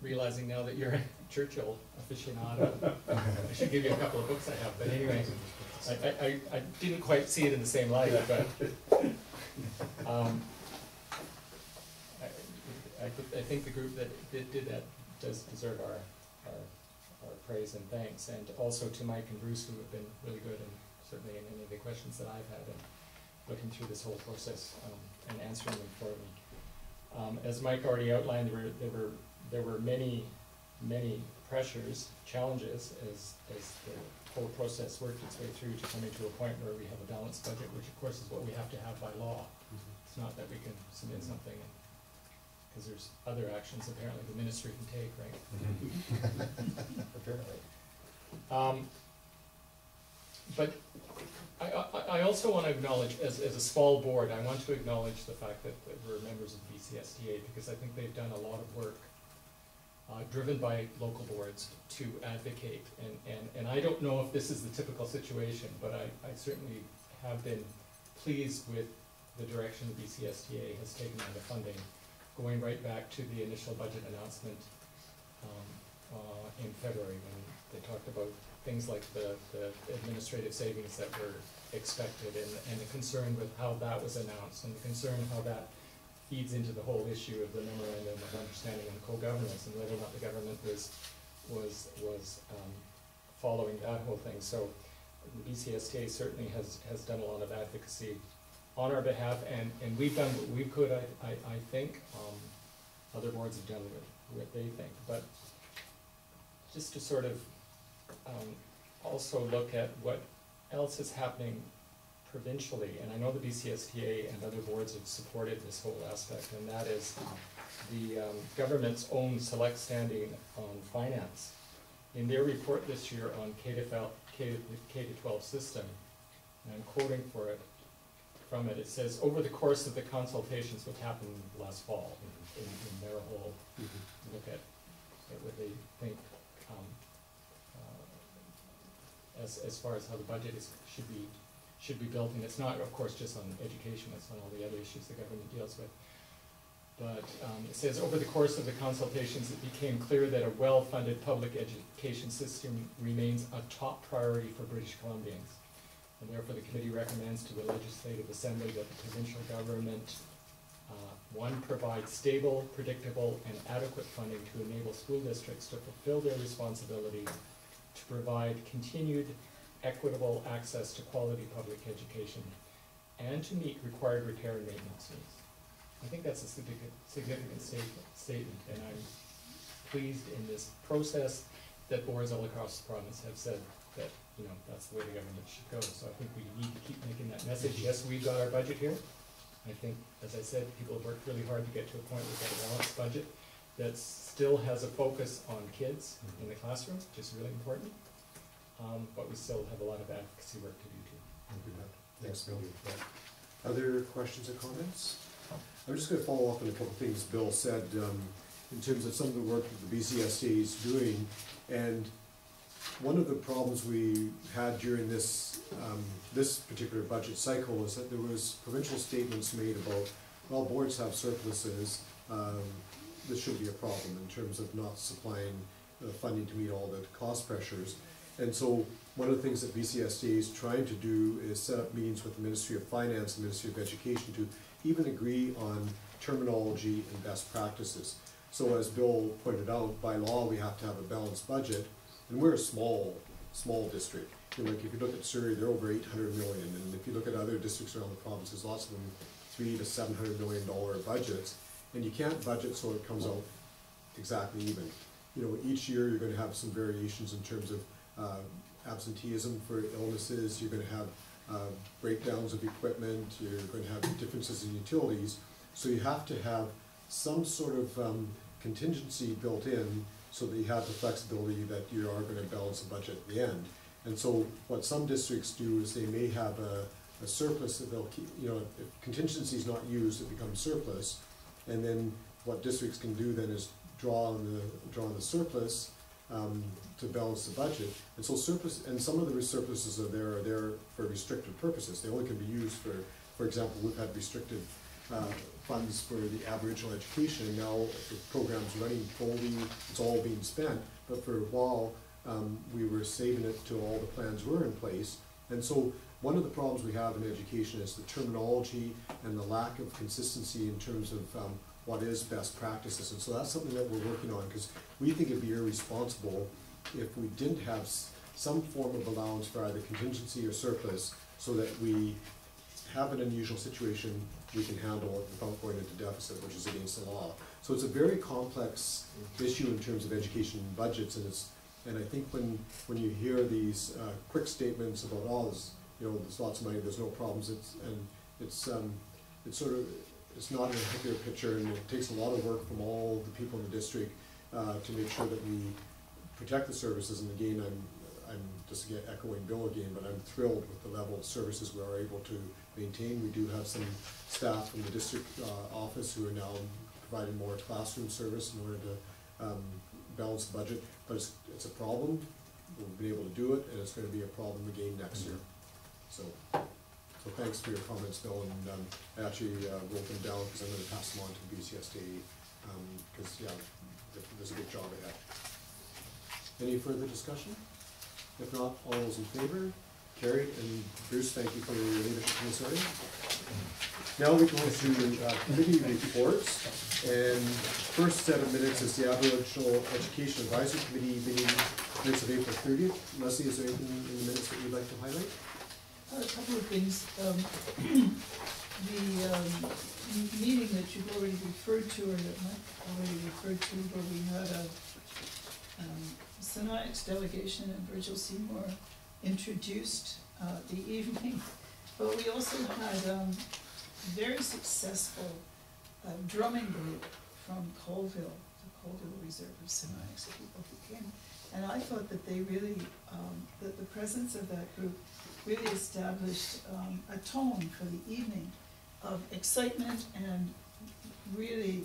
realizing now that you're a Churchill aficionado, I should give you a couple of books I have, but anyway, I didn't quite see it in the same light, but I think the group that did that does deserve our praise and thanks, and also to Mike and Bruce, who have been really good, and certainly in any of the questions that I've had and looking through this whole process and answering them for me. As Mike already outlined, there were many pressures, challenges as the whole process worked its way through to coming to a point where we have a balanced budget, which of course is what we have to have by law. It's not that we can submit something because there's other actions apparently the ministry can take, right? Apparently. But I also want to acknowledge, as a small board, I want to acknowledge the fact that we're members of BCSTA, because I think they've done a lot of work driven by local boards to advocate. And I don't know if this is the typical situation, but I certainly have been pleased with the direction the BCSTA has taken on the funding, going right back to the initial budget announcement in February, when they talked about things like the administrative savings that were expected, and the concern with how that was announced, and the concern how that feeds into the whole issue of the memorandum of understanding on co-governance, and whether or not the government was following that whole thing. So the BCSTA certainly has done a lot of advocacy on our behalf, and we've done what we could, I think. Other boards have done what they think, but just to sort of also look at what else is happening provincially, and I know the BCSTA and other boards have supported this whole aspect, and that is the government's own select standing on finance. In their report this year on K-12 system, and I'm quoting from it, it says, over the course of the consultations, what happened last fall, in their whole look at what they think as far as how the budget should be built, and it's not, of course, just on education, it's on all the other issues the government deals with. But it says, over the course of the consultations, it became clear that a well-funded public education system remains a top priority for British Columbians. And therefore, the committee recommends to the Legislative Assembly that the provincial government, one, provide stable, predictable, and adequate funding to enable school districts to fulfill their responsibility to provide continued equitable access to quality public education and to meet required repair and maintenance needs. I think that's a significant statement, and I'm pleased in this process that boards all across the province have said that, that's the way the government should go. So I think we need to keep making that message. Yes, we've got our budget here. I think, as I said, people have worked really hard to get to a point with a balanced budget that still has a focus on kids in the classroom, which is really important. But we still have a lot of advocacy work to do too. Thanks, Bill. Other questions or comments? I'm just going to follow up on a couple of things Bill said in terms of some of the work that the BCSTA is doing. And one of the problems we had during this this particular budget cycle is that there was provincial statements made about, well, boards have surpluses. This should be a problem in terms of not supplying funding to meet all the cost pressures. And so one of the things that BCSTA is trying to do is set up meetings with the Ministry of Finance and the Ministry of Education to even agree on terminology and best practices. So as Bill pointed out, by law we have to have a balanced budget, and we're a small district. Like if you look at Surrey, they're over 800 million, and if you look at other districts around the province, there's lots of them $300 to $700 million budgets, and you can't budget so it comes out exactly even. Each year you're going to have some variations in terms of absenteeism for illnesses, you're going to have breakdowns of equipment, you're going to have differences in utilities, so you have to have some sort of contingency built in so that you have the flexibility that you are going to balance the budget at the end. And so what some districts do is they may have a surplus that they'll keep, if contingency is not used, it becomes surplus, and then what districts can do then is draw on the surplus to balance the budget. And so surplus, and some of the surpluses are there for restricted purposes. They only can be used for example, we've had restricted funds for the Aboriginal education. Now the program's running fully, it's all being spent, but for a while we were saving it till all the plans were in place. And so one of the problems we have in education is the terminology and the lack of consistency in terms of what is best practices. And so that's something that we're working on, because we think it'd be irresponsible if we didn't have some form of allowance for either contingency or surplus, so that we have an unusual situation, we can handle it without going into deficit, which is against the law. So it's a very complex issue in terms of education budgets, and I think when you hear these quick statements about, oh, there's lots of money, there's no problems, it's not a clear picture, and it takes a lot of work from all the people in the district to make sure that we protect the services. And again, I'm just echoing Bill again, but I'm thrilled with the level of services we are able to maintain. We do have some staff from the district office who are now providing more classroom service in order to balance the budget, but it's a problem. We've been able to do it, and it's going to be a problem again next year. So thanks for your comments, Bill, and I actually wrote them down because I'm going to pass them on to BCSTA, because there's a big job ahead. Any further discussion? If not, all those in favor? Carried. And Bruce, thank you for your leadership in this area. Now we go to committee reports, and first set of minutes is the Aboriginal Education Advisory Committee meeting minutes of April 30th. Leslie, is there anything in the minutes that you'd like to highlight? A couple of things. meeting that you've already referred to, or that Mike already referred to, where we had a Sinai's delegation and Virgil Seymour introduced the evening. But we also had a very successful drumming group from Colville, the Colville Reserve of Sinai, so people who came. And I thought that they really, that the presence of that group really established a tone for the evening of excitement and really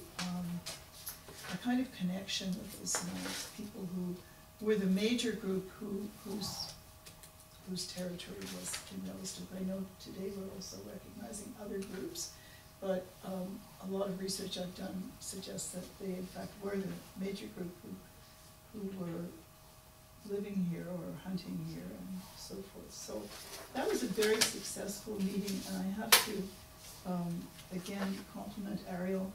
a kind of connection with the Sinai people who were the major group whose territory was in Yellowstone. I know today we're also recognizing other groups, but a lot of research I've done suggests that they in fact were the major group who were living here or hunting here and so forth. So that was a very successful meeting, and I have to again compliment Ariel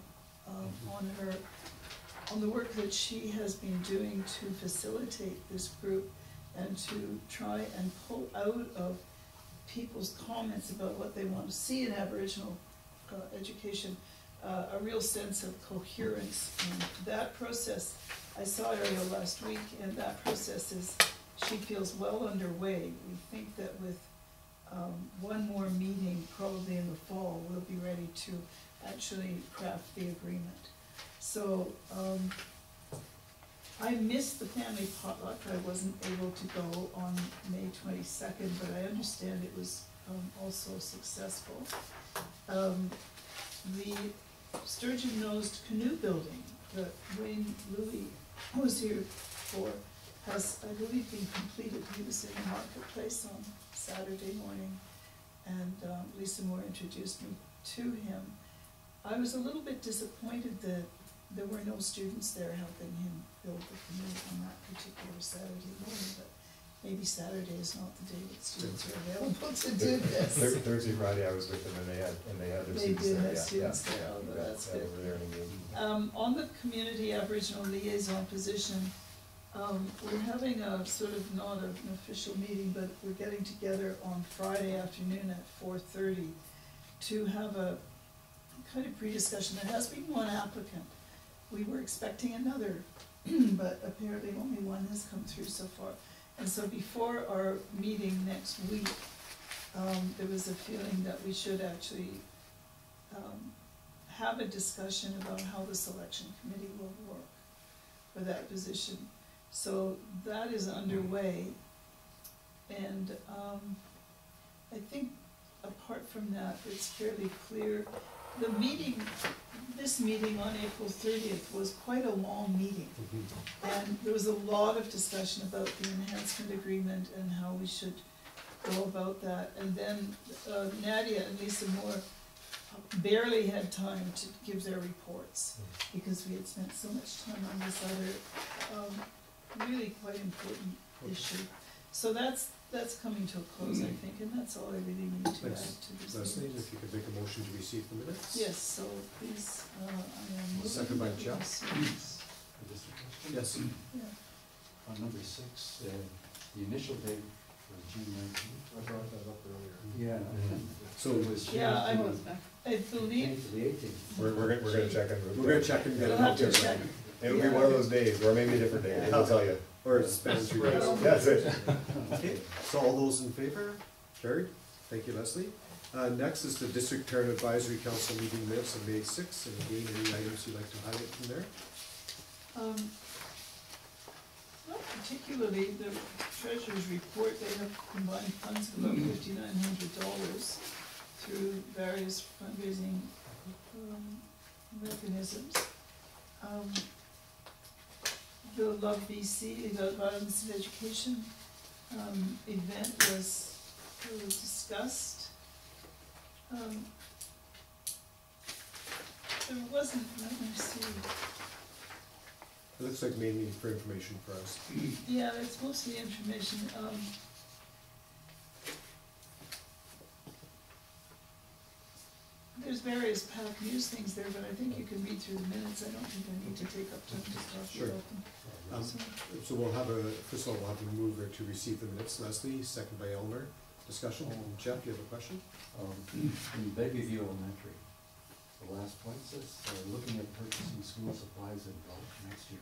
on the work that she has been doing to facilitate this group and to try and pull out of people's comments about what they want to see in Aboriginal education a real sense of coherence. And that process, I saw Ariel last week, and that process she feels well underway. We think that with one more meeting, probably in the fall, we'll be ready to actually craft the agreement. So I missed the family potluck. I wasn't able to go on May 22nd, but I understand it was also successful. The sturgeon-nosed canoe building that Wayne Louie was here for has, I believe, been completed. He was in the marketplace on Saturday morning, and Lisa Moore introduced me to him. I was a little bit disappointed that there were no students there helping him build the canoe on that particular Saturday morning, but maybe Saturday is not the day that students are available to do this. Thursday, Friday, I was with them, and they had their They students did there. have students there, oh, Yeah, that's yeah, good. they were there in the On the community Aboriginal liaison position, we're having a sort of not an official meeting, but we're getting together on Friday afternoon at 4:30 to have a kind of pre-discussion. There has been one applicant. We were expecting another, but apparently only one has come through so far. And so before our meeting next week, there was a feeling that we should actually have a discussion about how the selection committee will work for that position. So that is underway, and I think apart from that, it's fairly clear. The meeting, this meeting on April 30th was quite a long meeting, and there was a lot of discussion about the enhancement agreement and how we should go about that. And then Nadia and Lisa Moore barely had time to give their reports because we had spent so much time on this other really quite important issue. So that's coming to a close, I think, and that's all I really need to add to this. Leslie, if you could make a motion to receive the minutes? Yes, so please, I am moving. Second by that we Jeff. receive- Just a question. Yes. Yeah. On number 6, the initial date was June 19th. I brought that up earlier. Yeah. So it was changed Yeah, I believe, changed to the 18th. We're gonna check and. we're gonna check and get we'll it have out to there. check. It'll be one of those days, or maybe a different day, I'll tell you. Or it's spent 3 days. That's it. Okay, so all those in favor? Carried. Thank you, Leslie. Next is the District Parent Advisory Council meeting minutes of May 6th, and again, any items you'd like to highlight from there? Not particularly. The treasurer's report, they have combined funds of about $5,900 through various fundraising mechanisms. The Love BC, the Violence in Education event was discussed. There wasn't, let me see. It looks like mainly for information for us. Yeah, it's mostly information. There's various PAC news things there, but I think you can read through the minutes. I don't think I need to take up time to talk Sure. about them. So we'll have first of all, we'll have a mover to receive the minutes, Leslie, second by Elmer. Discussion? Jeff, you have a question? In Begbie Elementary, the last point says, looking at purchasing school supplies in bulk next year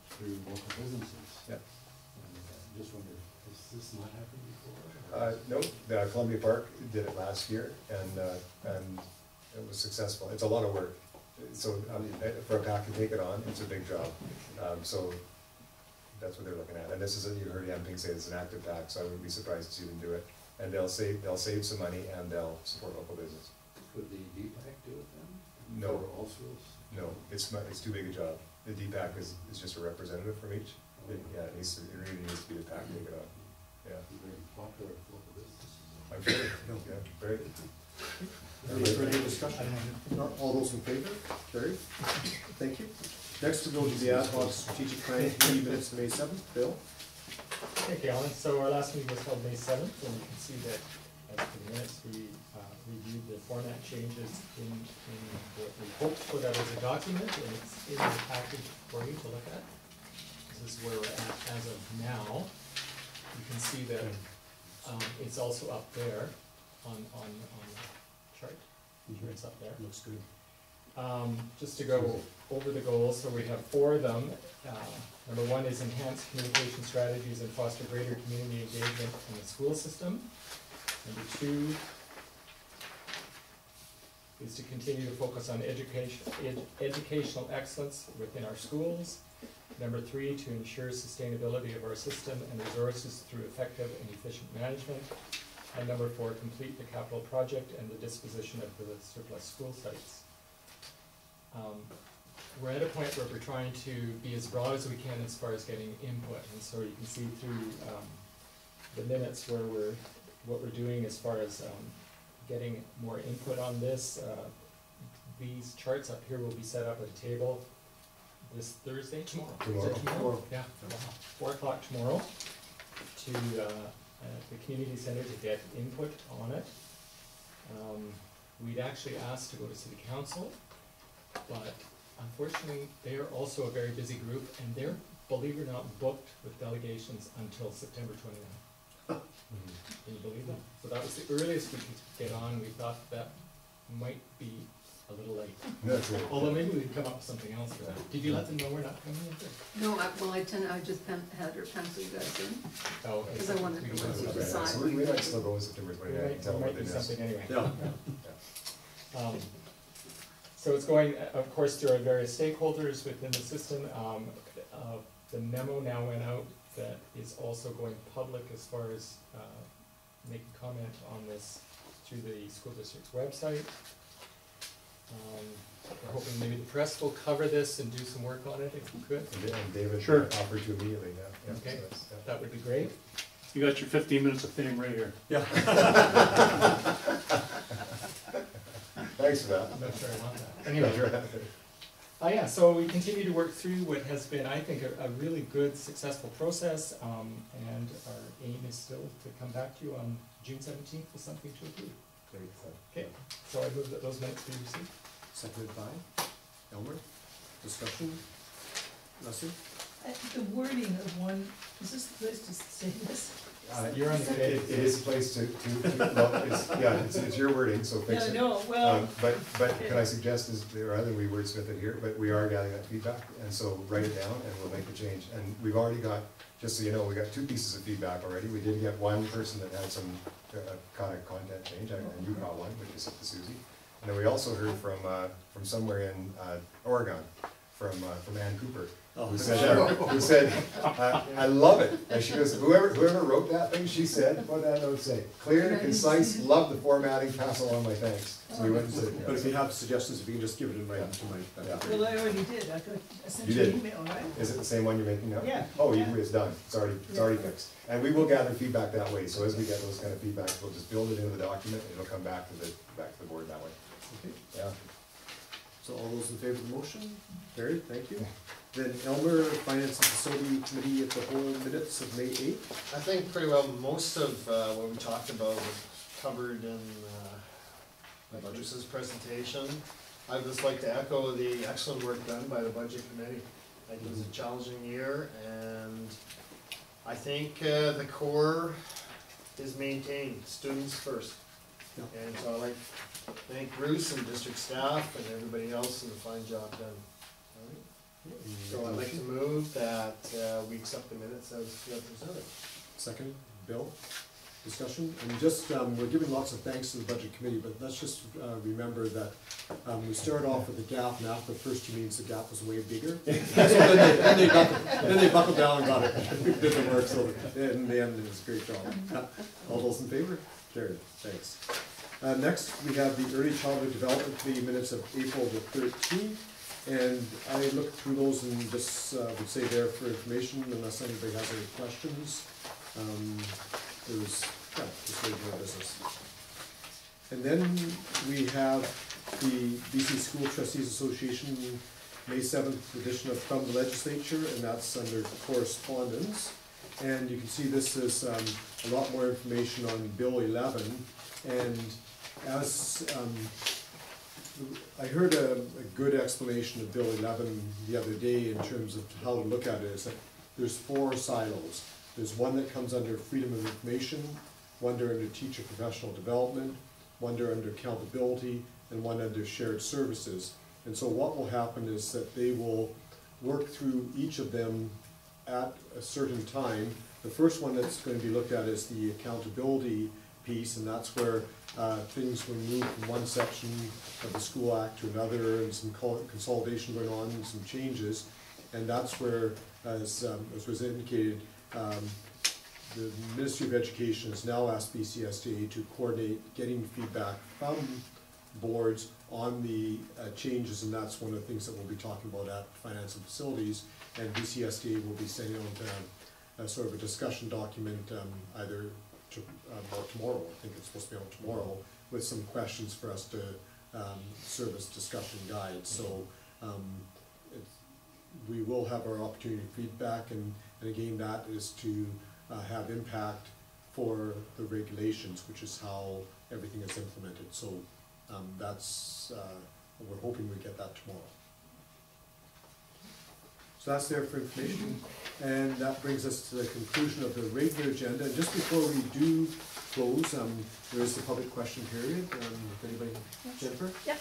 through local businesses. Yep. And just wonder, has this not happened before? No, the Columbia Park did it last year, and it was successful. It's a lot of work. So for a pack to take it on, it's a big job. So that's what they're looking at. And this is, you heard Yanping say it's an active pack, so I wouldn't be surprised to see them do it. And they'll save some money and they'll support local business. Could the DPAC do it then? No. For all schools? No, it's too big a job. The DPAC is just a representative from each. Yeah, it really needs to be the pack to take it on. Yeah. Very popular with local businesses. I'm sure, yeah, very. Any further discussion? Not all those in favor? Carried. Thank you. Next we go to the ad hoc strategic planning committee minutes, May 7th. Bill? Thank you, Alan. So our last meeting was held May 7th, and you can see that as for the minutes, we reviewed the format changes in what we hoped for that as a document, and it's in the package for you to look at. This is where we're at as of now. You can see that it's also up there on the chart. Sure, it's up there. Looks good. Just to go over the goals, so we have 4 of them. Number 1 is enhance communication strategies and foster greater community engagement in the school system. Number 2 is to continue to focus on educational excellence within our schools. Number 3, to ensure sustainability of our system and resources through effective and efficient management. And number 4, complete the capital project and the disposition of the surplus school sites. We're at a point where we're trying to be as broad as we can as far as getting input, and so you can see through the minutes where what we're doing as far as getting more input on this. These charts up here will be set up at a table this Thursday, tomorrow. Is it tomorrow? Yeah, 4 o'clock tomorrow to the community center to get input on it. We'd actually asked to go to city council, but unfortunately they are also a very busy group, and they're, believe it or not, booked with delegations until September 29th. Can you believe that? So that was the earliest we could get on. We thought that might be a little late. That's right. Although maybe we could come up with something else for that. Did you let them know we're not coming in? No, I just had her pencil you guys in, Oh, okay. because I wanted We to can let do you that. decide. So we might still go with September 29th. There might be something anyway. Yeah. So it's going, of course, there are various stakeholders within the system. The memo now went out that is also going public as far as making comment on this through the school district's website. We're hoping maybe the press will cover this and do some work on it if we could. And David Sure. offered to immediately, yeah. Okay. So that's- yeah. That would be great. You got your 15 minutes of fame right here. Yeah. Thanks for that. I'm not sure I want that. Anyway. Yeah, so we continue to work through what has been, I think, a really good, successful process, and our aim is still to come back to you on June 17th with something to approve. Great. Okay, so I move that those minutes be received. Seconded by Elmer. Discussion? Leslie? The wording of one, is this the place to say this? You're on the It is a place to well, it's your wording, so fix Yeah, it. no, well, But can I suggest is, rather than we wordsmith it here, but we are gathering that feedback, and so write it down and we'll make the change. And we've already got, just so you know, we got 2 pieces of feedback already. We did get one person that had some kind of content change, and you got one, which is to Susie. And then we also heard from somewhere in Oregon, from Ann Cooper, who said, I love it. And she goes, whoever wrote that thing, she said, what did that note say? Clear, concise, love the formatting, pass along my thanks. So we went and said, But if you have suggestions, if you can just give it in writing tonight. that'd be well, great. I already did, I sent You you an did? email, right? is it the same one you're making now? Yeah. Oh, Yeah. it's done. It's already fixed. And we will gather feedback that way. So as we get those kind of feedbacks, we'll just build it into the document and it'll come back to the board that way. Okay. Yeah. So all those in favor of the motion? Carried, thank you. Then Elmer, Finance and Facility Committee at the whole minutes of May 8th. I think pretty well most of what we talked about was covered in Bruce's presentation. I'd just like to echo the excellent work done by the budget committee. I think it was a challenging year, and I think the core is maintained, students first. Yeah. And so I'd like to thank Bruce and district staff and everybody else in the fine job done. So I'd like to move that we accept the minutes as presented. Second, Bill, discussion, and just, we're giving lots of thanks to the budget committee, but let's just remember that we started off with the gap, and after the first 2 meetings, the gap was way bigger. So then they buckled down and got it, did the work, so in the end, it was a great job. All those in favor? Carried, thanks. Next, we have the Early Childhood Development Committee minutes of April the 13th. And I looked through those and just would say there for information, unless anybody has any questions. It was, yeah, just regular business. And then we have the BC School Trustees Association May 7th edition of From the Legislature, and that's under correspondence. And you can see this is a lot more information on Bill 11. And as I heard a good explanation of Bill 11 the other day in terms of how to look at it, is that there's 4 silos. There's one that comes under freedom of information, one under teacher professional development, one under accountability, and one under shared services. And so what will happen is that they will work through each of them at a certain time. The first one that's going to be looked at is the accountability piece, and that's where things were moved from one section of the School Act to another, and some consolidation going on and some changes. And that's where, as was indicated, the Ministry of Education has now asked BCSDA to coordinate getting feedback from boards on the changes, and that's one of the things that we'll be talking about at Finance and Facilities. And BCSDA will be sending out sort of a discussion document either or tomorrow, I think it's supposed to be out tomorrow, with some questions for us to serve as discussion guides. So we will have our opportunity for feedback, and again, that is to have impact for the regulations, which is how everything is implemented. So that's, we're hoping we get that tomorrow. So that's there for information, and that brings us to the conclusion of the regular agenda. And just before we do close, there is the public question period. If anybody, Jennifer? Yep.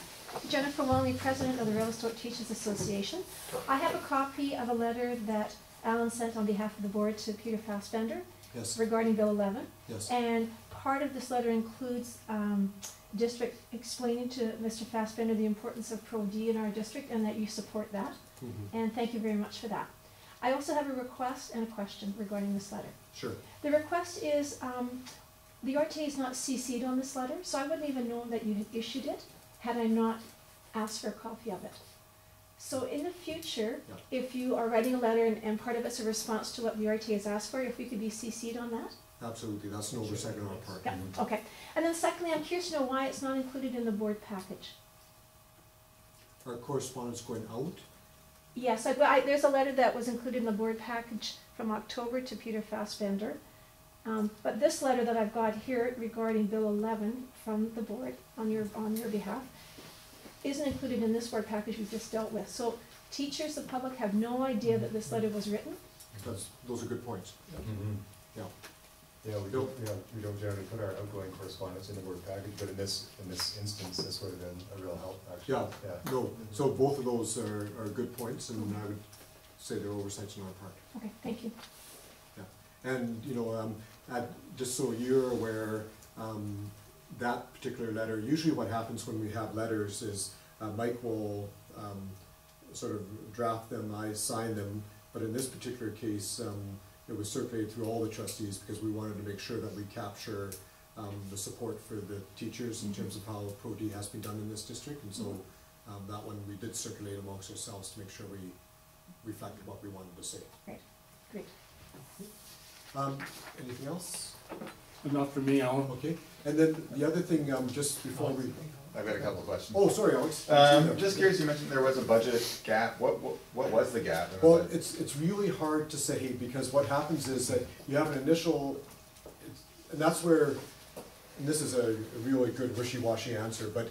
Jennifer Longley, President of the Revelstoke Teachers Association. I have a copy of a letter that Alan sent on behalf of the board to Peter Fassbender. Yes. Regarding Bill 11. Yes. And part of this letter includes district explaining to Mr. Fassbender the importance of Pro-D in our district and that you support that. Mm-hmm. And thank you very much for that. I also have a request and a question regarding this letter. Sure. The request is, the RTA is not CC'd on this letter, so I wouldn't even know that you had issued it had I not asked for a copy of it. So in the future, yeah, if you are writing a letter and part of it's a response to what the RTA has asked for, if we could be CC'd on that? Absolutely, that's an oversight on our part. Yeah, okay. And then secondly, I'm curious to know why it's not included in the board package. Our correspondence going out? Yes, there's a letter that was included in the board package from October to Peter Fassbender. But this letter that I've got here regarding Bill 11 from the board on your behalf isn't included in this board package we just dealt with. So teachers, the public have no idea that this letter was written. Those are good points. Mm-hmm. Yeah. Yeah, we don't generally put our outgoing correspondence in the board package, but in this instance, this would have been a real help, actually. Yeah. No, so both of those are good points, and I would say they're oversights on our part. Okay, thank you. Yeah, and you know, just so you're aware, that particular letter, usually what happens when we have letters is Mike will sort of draft them, I sign them, but in this particular case, it was circulated through all the trustees because we wanted to make sure that we capture the support for the teachers in terms of how Pro-D has been done in this district, and so that one we did circulate amongst ourselves to make sure we reflected what we wanted to say. Great, great. Anything else? Enough for me, Alan. Okay, and then the other thing, just before we... I've got a couple of questions. Oh, sorry, Alex. Just curious, you mentioned there was a budget gap. What was the gap? Well, it's really hard to say because what happens is that you have an initial, and that's where, and this is a really good wishy-washy answer, but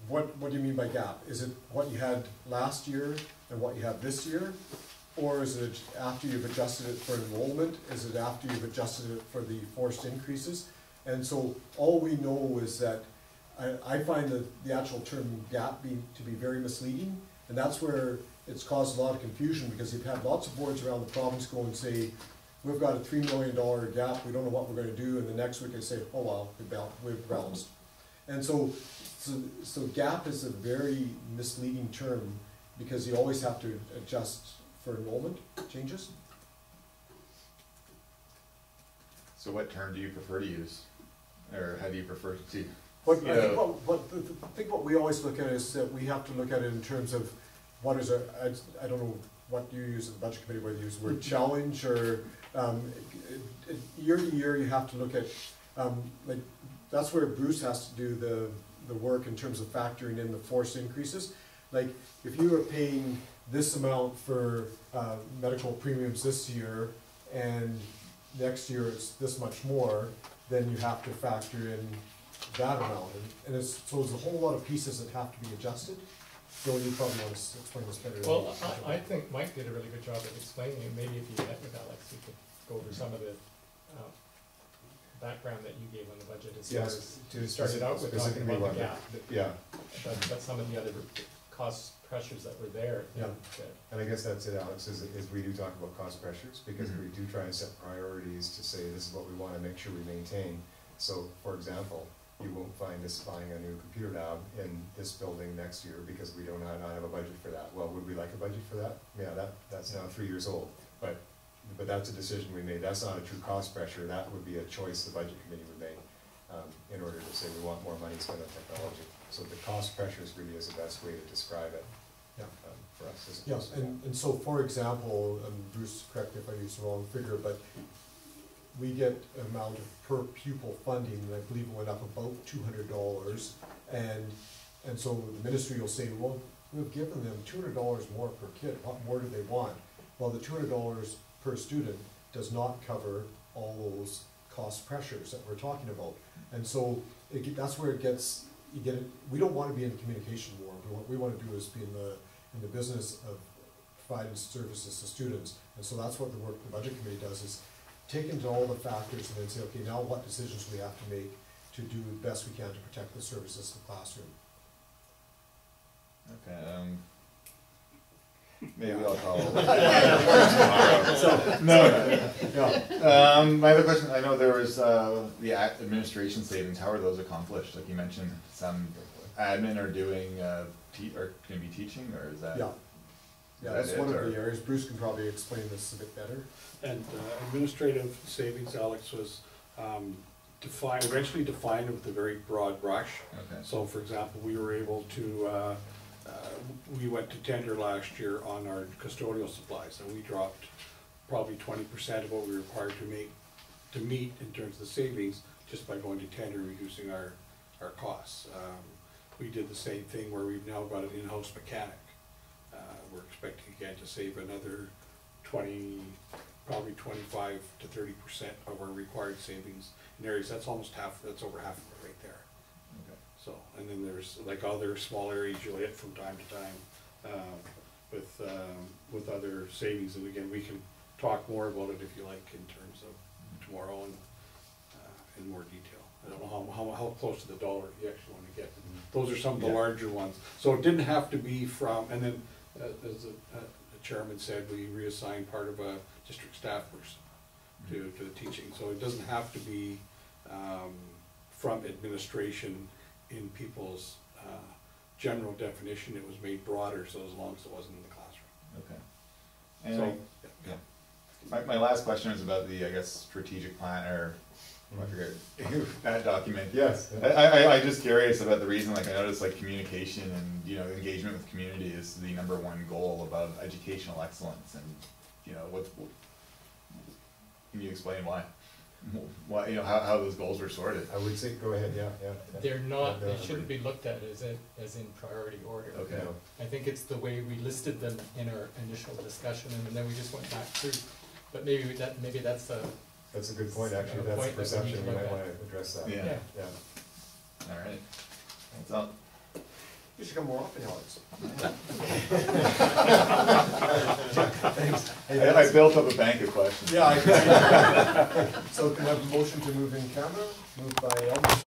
what do you mean by gap? Is it what you had last year and what you have this year? or is it after you've adjusted it for enrollment? Is it after you've adjusted it for the forced increases? And so all we know is that I find the actual term gap to be very misleading, and that's where it's caused a lot of confusion, because you've had lots of boards around the province go and say, we've got a $3 million gap, we don't know what we're gonna do, and the next week they say, oh well, we've balanced. And so gap is a very misleading term, because you always have to adjust for enrollment changes. So what term do you prefer to use? Or how do you prefer to? I think what we always look at is that we have to look at it in terms of what is I don't know what you use at the budget committee, whether you use the word challenge or year to year you have to look at, like, that's where Bruce has to do the work in terms of factoring in the forced increases. Like, if you are paying this amount for medical premiums this year and next year it's this much more, then you have to factor in that amount. And so there's a whole lot of pieces that have to be adjusted. Joe, you probably want to explain this better. Well, I think Mike did a really good job of explaining it. Maybe if you met with Alex, you could go over some of the background that you gave on the budget as far as you started out with talking about the gap. Yeah. But some of the other cost pressures that were there. Yeah. And I guess that's it, Alex, is we do talk about cost pressures, because we do try and set priorities to say this is what we want to make sure we maintain. So, for example, you won't find us buying a new computer lab in this building next year because we don't have a budget for that. Well, would we like a budget for that? Yeah, that's now 3 years old. But that's a decision we made. That's not a true cost pressure. That would be a choice the budget committee would make in order to say we want more money spent on technology. So the cost pressures really is the best way to describe it. Yeah. For us. Yes, and so for example, Bruce, correct me if I use the wrong figure, but we get an amount of per pupil funding, and I believe it went up about $200, and so the ministry will say, well, we've given them $200 more per kid, what more do they want? Well, the $200 per student does not cover all those cost pressures that we're talking about, and so that's where it gets, you get it, we don't want to be in communication war, but what we want to do is be in the business of providing services to students, and so that's what the work the budget committee does, is take into all the factors and then say, okay, now what decisions we have to make to do the best we can to protect the services in the classroom. Okay, maybe I'll call. My other question, I know there was the administration savings. How are those accomplished? Like you mentioned, some admin are doing, are going to be teaching, or is that? Yeah, that's one of the areas. Bruce can probably explain this a bit better. And administrative savings, Alex, was eventually defined with a very broad brush. Okay. So for example, we were able to, we went to tender last year on our custodial supplies, and we dropped probably 20% of what we were required to meet in terms of the savings just by going to tender and reducing our costs. We did the same thing where we've now got an in-house mechanic. We're expecting again to save another probably 25 to 30% of our required savings in areas. That's almost half, that's over half of it right there. Okay. So, and then there's like other small areas you'll hit from time to time with other savings, and again, we can talk more about it if you like in terms of tomorrow and in more detail. I don't know how close to the dollar you actually want to get. Those are some of the larger ones. So it didn't have to be from, and then as the chairman said, we reassigned part of a district staff person to the teaching. So it doesn't have to be from administration in people's general definition. It was made broader, so as long as it wasn't in the classroom. Okay. And So, my last question is about the, I guess, strategic plan, or I forget that document. Yes. I'm just curious about the reason. Like I noticed, like communication and engagement with community is the #1 goal above educational excellence. And can you explain why? Why how those goals were sorted? I would say go ahead. Yeah. They're not. They shouldn't be looked at as in priority order. Okay. No. I think it's the way we listed them in our initial discussion, and then we just went back through. But maybe that's a. That's a good point, actually. That's a perception. We might want to address that. Yeah. Yeah. All right. That's all. You should come more often, Alex. Thanks. I built up a bank of questions. Yeah, I can see that. So can I have a motion to move in camera? Moved by Elmer,